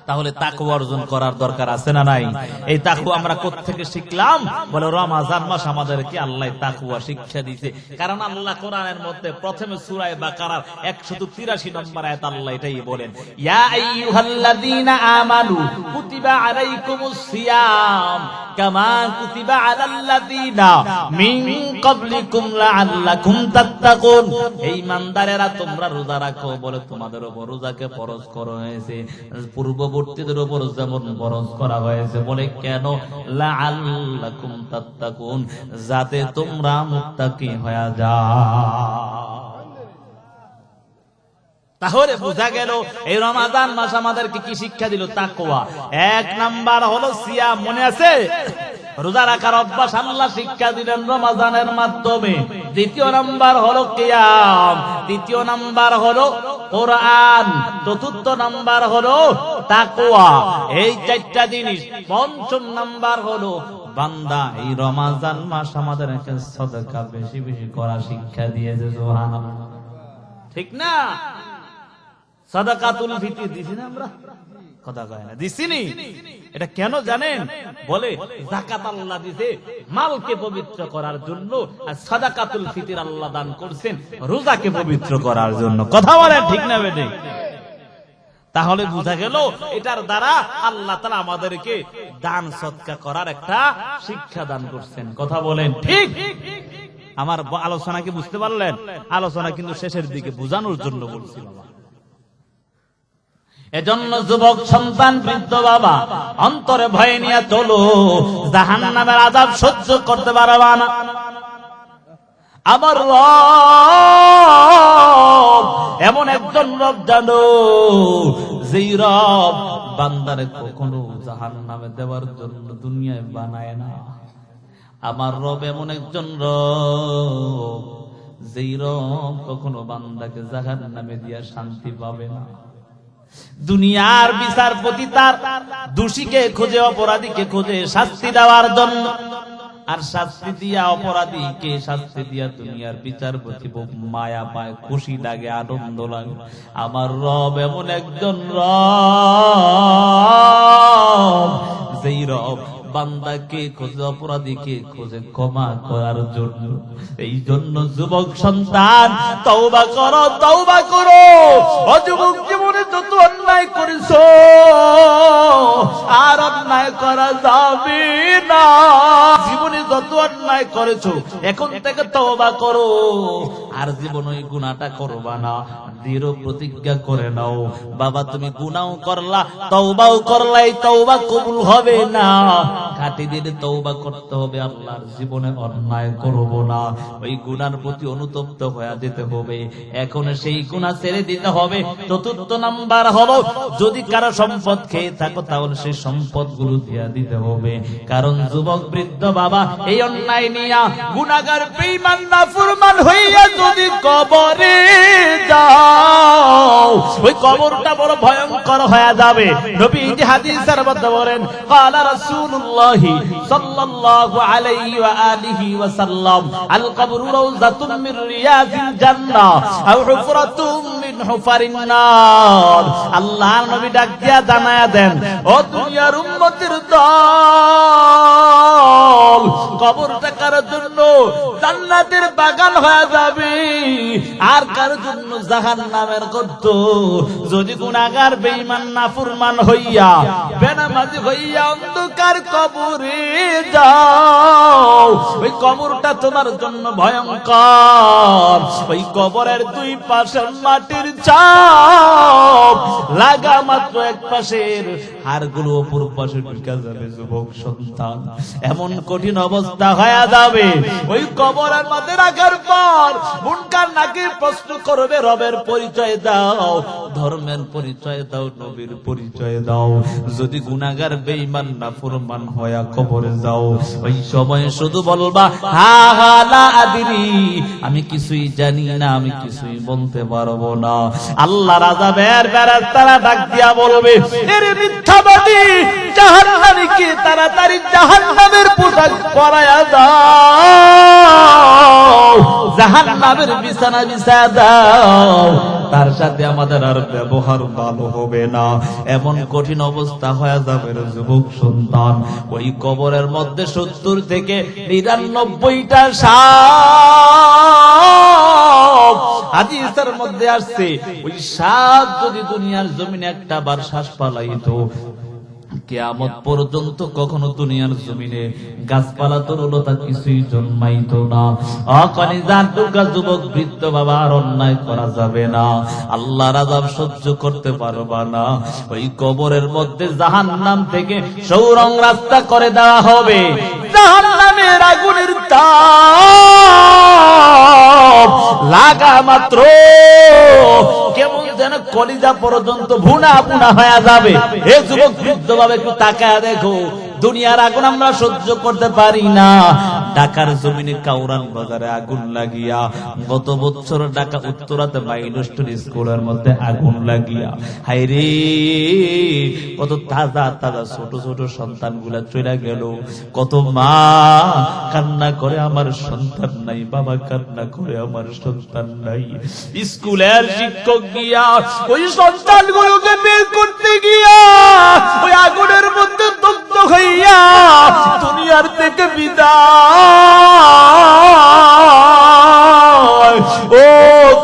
তাহলে তাকওয়া অর্জন করার দরকার আছে না নাই? এই তাকওয়া আমরা কোত্থেকে শিখলাম? বলে রমাজান মাস আমাদেরকে আল্লাহ তাকওয়া শিক্ষা দিয়েছে। কারণ আল্লাহ কোরআনের মধ্যে প্রথমে সূরা বাকারার 183 নম্বর আয়াত আল্লাহ এটাই বলেন, ইয়া আইয়ুহাল্লাযীনা আমানু কুতিবা আলাইকুমুস সিয়াম কামা কুতিবা আলাল্লাযীনা মিন ক্বাবলিকুম লাআল্লাকুম তাত্তাকুন। এই ইমানদারেরা তোমরা রোজা রাখো, বলে তোমাদের উপর রোজাকে ফরজ করা হয়েছে পূর্ববর্তীদের উপর যেমন ফরজ করা হয়েছে। বলে কেন? লাআল্লাকুম তাত্তাকুন, যাতে তোমরা মুত্তাকি হয়ে যাও। তাহলে বোঝা গেল এই রমাদান মাস আমাদেরকে কি শিক্ষা দিল? তাকওয়া। 1 নাম্বার হলো সিয়াম, মনে আছে? রোজা রাখার অভ্যাস আল্লাহ শিক্ষা দিলেন রমাদানের মাধ্যমে। 2 নাম্বার হলো কিয়াম, 3 নাম্বার হলো কোরআন, 4 নাম্বার হলো তাকওয়া। এই 4টা জিনিস। 5ম নাম্বার হলো বান্দা এই রমাদান মাস আমাদেরকে সাদাকা বেশি বেশি করা শিক্ষা দিয়েছে। সুবহানাল্লাহ, ঠিক না? সাদাকাতুল ফিতর দিছি না আমরা? কথা কয় না, দিছিনি? এটা কেন জানেন? বলে যাকাত আল্লাহ দিছে মালকে পবিত্র করার জন্য, আর সাদাকাতুল ফিতর আল্লাহ দান করছেন রোজাকে পবিত্র করার জন্য। কথা বলেন ঠিক না বেটে? তাহলে বোঝা গেল এটার দ্বারা আল্লাহ তাআলা আমাদেরকে দান সদকা করার একটা শিক্ষা দান করছেন। কথা বলেন ঠিক? আমার আলোচনা কি বুঝতে পারলেন? আলোচনা কিন্তু শেষের দিকে বোঝানোর জন্য বলছিলাম। এজন্য যুবক সন্তান, বৃদ্ধ বাবা, অন্তরে ভয় নিয়ে চলো, জাহান্নামের আযাব সহ্য করতে পারবা না। আমার রব এমন একজন রব জানো, যেই রব বান্দারে কখনো জাহান্নামে দেওয়ার জন্য দুনিয়ায় বানায় না। আমার রব এমন একজন রব যেই রব কখনো বান্দাকে জাহান্নামে দিয়া শান্তি পাবে না। দুনিয়ার বিচারপতি তার দোষীকে খোঁজে, অপরাধীকে খোঁজে শাস্তি দেওয়ার জন্য, আর শাস্তি দিয়া অপরাধীকে শাস্তি দিয়া দুনিয়ার বিচারপতি মায়া পায়, খুশি লাগে, আনন্দ লাগে। আমার রব এমন একজন রব, যেই রব বান্দাকে খোঁজে, অপরাধীকে খোঁজে ক্ষমা করার জন্য। এই জন্য যুবক সন্তান, তওবা করো, তওবা করো। ও যুবক, জীবনে যত অন্যায় করেছো আর অন্যায় করা যাবে না। জীবনে যত অন্যায় করেছো এখন থেকে তওবা করো, আর জীবন ওই গুনাহটা করবা না। দৃঢ় প্রতিজ্ঞা করে নাও, বাবা তুমি গুনাহও করলা, তওবাও করলা, এই তওবা কবুল হবে না। খাঁটি দিলে তওবা করতে হবে, আল্লাহর জীবনে অন্যায় করব না। ওই গুনার প্রতি অনুতপ্ত হয়ে যেতে হবে, এখন সেই গুনাহ ছেড়ে দিতে হবে। চতুর্থ নাম্বার হলো, যদি কারো সম্পদ খেয়ে থাকো তাহলে সেই সম্পদগুলো দিয়ে দিতে হবে। কারণ যুবক বৃদ্ধ বাবা এই অন্যায় নিয়া গুনাহগার বেঈমান নাফরমান হইয়া যদি কবরে যাও, ওই কবরটা বড় ভয়ঙ্কর হয়ে যাবে। নবীজি হাদিসের মধ্যে বলেন, ক্বালা রাসূলুল্লাহি সাল্লাল্লাহু আলাইহি ওয়া আলিহি ওয়া সাল্লাম, আল কবরু রাউযাতুম মির রিয়াজিল জান্নাহ আও হুফরাতুম মিন হুফারিন নার। আল্লাহর নবী ডাক দিয়া জানায়া দেন, ও দুনিয়ার উম্মতের দল, কবরটা কার জন্য জান্নাতের বাগান হয়ে যাবে, আর কার জন্য জাহান্নামের গর্ত। যদি গুনাহগার বেঈমান নাফরমান হইয়া বেনামাজি হইয়া অন্ধকার কবরে যাও, ওই কবরটা তোমার জন্য ভয়ঙ্কর। ওই কবরের দুই পাশের মাটির চাপ লাগা মাত্র এক পাশের হাড়গুলো অপর পাশে ঢুকে যাবে। যুবক সন্তান, এমন কঠিন অবস্থা হয়ে যাবে, ওই কবরের মধ্যে রাখার পর মুনকার নাকির প্রশ্ন করবে, রবের পরিচয় দাও, ধর্মের পরিচয় দাও, নবীর পরিচয় দাও। যদি গুনাহগার বেঈমান নাফরমান হয়া কবরে যাও, ওই সময় শুধু বলবা, হা হা লা আদরি, আমি কিছুই জানি না, আমি কিছুই বলতে পারবো না। আল্লাহর আযাবের ফেরেশতারা ডাক দিয়া বলবে, এরে মিথ্যাবাদী, জাহান্নামীকে তাড়াতাড়ি জাহান্নামের পোশাক পরায়া দাও, জাহান্নামের বিছানা বিছায়া দাও, তার সাথে আমাদের আর ব্যবহার ভালো হবে না। এমন কঠিন অবস্থা হয়ে যাবে যুবক সন্তান। ওই কবরের মধ্যে 70 থেকে 99টা সাপ, হাদিসের মধ্যে আসছে, ওই সাপ যদি দুনিয়ার জমিনে একটা বার শ্বাস ফালাইতো, কিয়ামত পর্যন্ত কখনো দুনিয়ার জমিনে গাছপালা তরুলতা কিছুই জন্মাইতো না। অকলিজার টুকরা যুবক বৃদ্ধ বাবা, আর অন্যায় করা যাবে না, আল্লাহর আযাব সহ্য করতে পারবা না। ওই কবরের মধ্যে জাহান্নাম থেকে সৌরং রাস্তা করে দেওয়া হবে, জাহান্নামের আগুনের তাপ লাগা মাত্র কেমন যেন কলিজা পর্যন্ত ভুনা ভুনা হয়ে যাবে। এ যুবক বৃদ্ধ বাবা, একটু তাকায় দেখো, দুনিয়ার আগুন আমরা সহ্য করতে পারি না। ঢাকার জমিনে কাউরান বাজারে আগুন লাগিয়া, গত বছর ঢাকা উত্তরাতে মাইলস্টোন স্কুলের মধ্যে আগুন লাগিয়া, হায়রে কত তাজা তাজা ছোট ছোট সন্তান গুলা চলে গেল। কত মা কান্না করে, আমার সন্তান নাই, বাবা কান্না করে, আমার সন্তান নাই। স্কুলের শিক্ষক গিয়া ওই সন্তানগুলোকে বের করতে গিয়া ওই আগুনের মধ্যে দগ্ধ হইয়া দুনিয়ার থেকে বিদায়। ও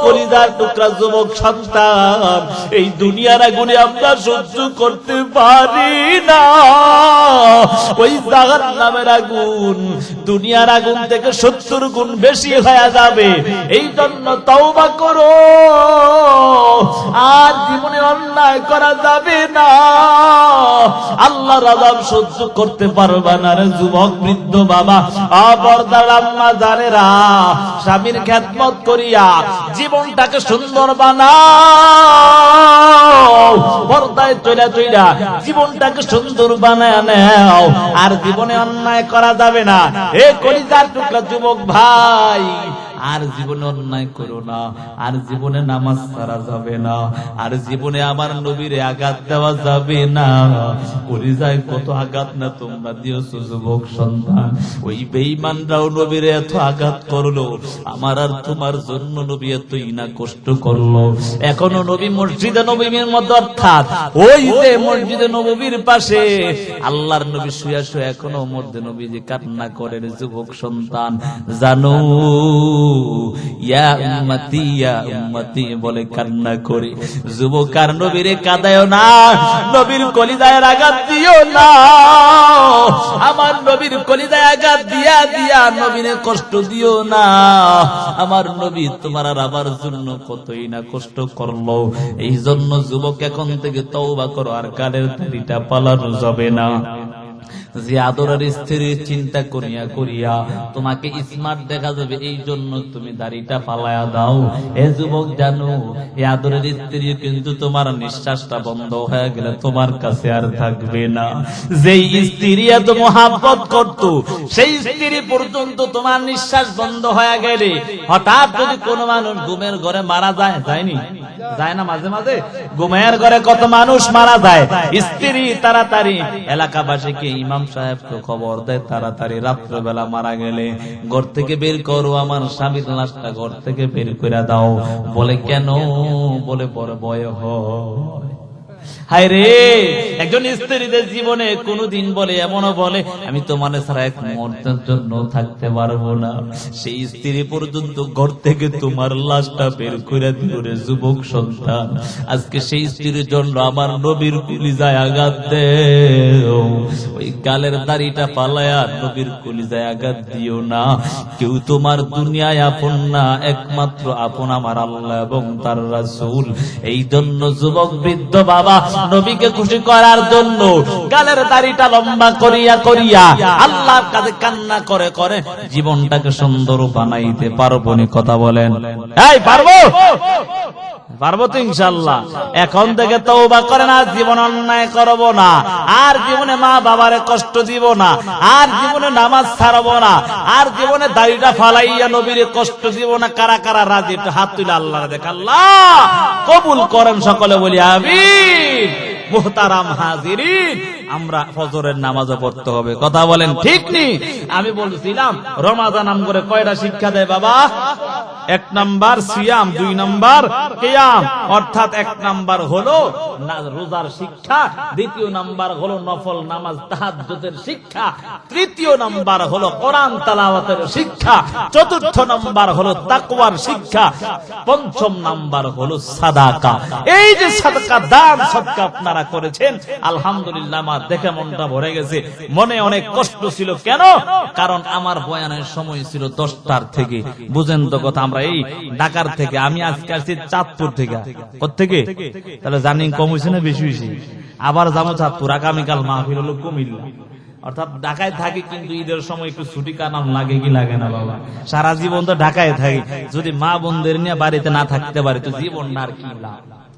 কলিজার টুকরা যুবক সন্তান, এই দুনিয়ার আগুনে আমরা সহ্য করতে পারি না। ওই জাহান্নামের আগুন দুনিয়ার আগুন থেকে 70 গুণ বেশি হয়ে যাবে। এই জন্য তওবা করো, আর জীবনে অন্যায় করা যাবে না। আল্লাহর আযাব সহ্য করতে পারবা না রে যুবক বৃদ্ধ বাবা। অপরদার আম্মা জানেরা, স্বামীর খেদমত করিয়া জীবনটাকে সুন্দর বানাও, পর্দায় চইলা চইলা জীবনটাকে সুন্দর বানায় নাও, আর জীবনে অন্যায় করা যাবে না। এ কলিজার টুকরা যুবক ভাই, আর জীবনে অন্যায় করো না, আর জীবনে নামাজ ছাড়া যাবে না, আর জীবনে আমার নবীরে আঘাত দেওয়া যাবে না। কলিজায় কত আঘাত না তোমরা দিয়েছো যুবক সন্তান। ওই বেঈমানরাও নবীরে এত আঘাত করলো, আমার আর তোমার জন্য নবী এতই না কষ্ট করলো। এখনো নবী মসজিদে নববীর মধ্যে, অর্থাৎ ওই যে মসজিদে নববীর পাশে আল্লাহর নবী শুয়ে শুয়ে এখনো মধ্যে নবী যে কান্না করেন। যুবক সন্তান জানো, ইয়া উম্মতি বলে কান্না করে। যুবক আর নবীরে কাঁদায়ও না, নবীর কলিজায় আঘাত দিও না। আমার নবীর কলিজায় আঘাত দিয়া দিয়া নবীরে কষ্ট দিও না। আমার নবী তোমার আর আমার জন্য কতই না কষ্ট করলো। এই জন্য যুবক এখন থেকে তওবা করো, আর কালের দাড়িটা পালানো যাবে না। যে আদরের স্ত্রীর চিন্তা করিয়া করিয়া তোমাকে স্মার্ট দেখা যাবে, এই জন্য তুমি দাড়িটা পালায়া দাও। এ যুবক জানো, এই আদরের স্ত্রী কিন্তু তোমার নিঃশ্বাসটা বন্ধ হয়ে গেলে তোমার কাছে আর থাকবে না। যেই স্ত্রী এত মহাব্বত করত, সেই স্ত্রী পর্যন্ত তোমার নিঃশ্বাস বন্ধ হয়ে গেলে, হঠাৎ যদি কোনো মানুষ ঘুমের ঘরে মারা যায়, যায়নি যায় না মাঝে মাঝে ঘুমের ঘরে কত মানুষ মারা যায়, স্ত্রী তাড়াতাড়ি এলাকাবাসীকে ইমাম সাহেবকে খবর দেয়, তাড়াতাড়ি রাত্রেবেলা মারা গেলে ঘর থেকে বের করো, আমার স্বামীর লাশটা ঘর থেকে বের করে দাও। বলে কেন? বলে বড় ভয় হয়। হায় রে, একজন স্ত্রীদের জীবনে কোনদিন বলে, এমনও বলে আমি তোমার ছাড়া এক মুহূর্তের জন্য থাকতে পারবো না। সেই স্ত্রী পর্যন্ত ঘর থেকে তোমার লাশটা বের করে দিল রে যুবক সন্তান। আজকে সেই স্ত্রীর জন্য আমার নবীর কলিজায় আঘাত দেও। ওই গালের দাড়িটা পালায়া নবীর কলিজায় আঘাত দিও না। কেউ তোমার দুনিয়ায় আপন না, একমাত্র আপন আমার আল্লাহ এবং তার রাসূল। এই জন্য যুবক বৃদ্ধ বাবা নবীকে খুশি করার জন্য গালের দাড়িটা লম্বা করিয়া করিয়া আল্লাহর কাছে কান্না করে করে জীবনটাকে সুন্দর বানাইতে পারবো নি? কথা বলেন, এই পারবো? পারবো তো ইনশাআল্লাহ। এখন থেকে তওবা করে না, জীবন অন্যায় করব না, আর জীবনে মা বাবারে কষ্ট দিব না, আর জীবনে নামাজ ছাড়বো না, আর জীবনে দাড়িটা ফালাইয়া নবীরে কষ্ট দিব না। কারা কারা রাজি? একটু হাত তুলে আল্লাহরে দেখ, আল্লাহ কবুল করেন। সকলে বলি আমিন। মুহতারাম হাজিরিন, আমরা ফজরের নামাজও পড়তে হবে। কথা বলেন ঠিক নি? আমি বলছিলাম রমাদান নাম করে কয়টা শিক্ষা দেয় বাবা? 1 নাম্বার সিয়াম, 2 নাম্বার কিয়াম, অর্থাৎ 1 নাম্বার হলো রোজার শিক্ষা, 2 নাম্বার হলো নফল নামাজ তাহাজ্জুদের শিক্ষা, 3 নাম্বার হলো কোরআন তেলাওয়াতের শিক্ষা, 4 নাম্বার হলো তাকওয়ার শিক্ষা, 5 নাম্বার হলো সাদাকা। এই যে সাদাকা, দান সদকা আপনারা করেছেন, আলহামদুলিল্লাহ, আমার দেখে মনটা ভরে গেছে। মনে অনেক কষ্ট ছিল, কেন? কারণ আমার বয়ানের সময় ছিল 10টার থেকে। বুঝেন তো কথা? আমরা এই ঢাকার থেকে, আমি আজকে আসছি চাঁদপুর থেকে। কোত্থেকে? তাহলে জানি কম হয়েছে না বেশি হয়েছে? আবার যাবো চাঁদপুর, আগামীকাল মাহফিল হলো কুমিল্লা। অর্থাৎ ঢাকায় থাকি, কিন্তু ঈদের সময় একটু ছুটি কানাম লাগে কি লাগে না বাবা? সারা জীবন তো ঢাকায় থাকি, যদি মা বোনদের নিয়ে বাড়িতে না থাকতে পারি তো জীবন আর কি লাভ?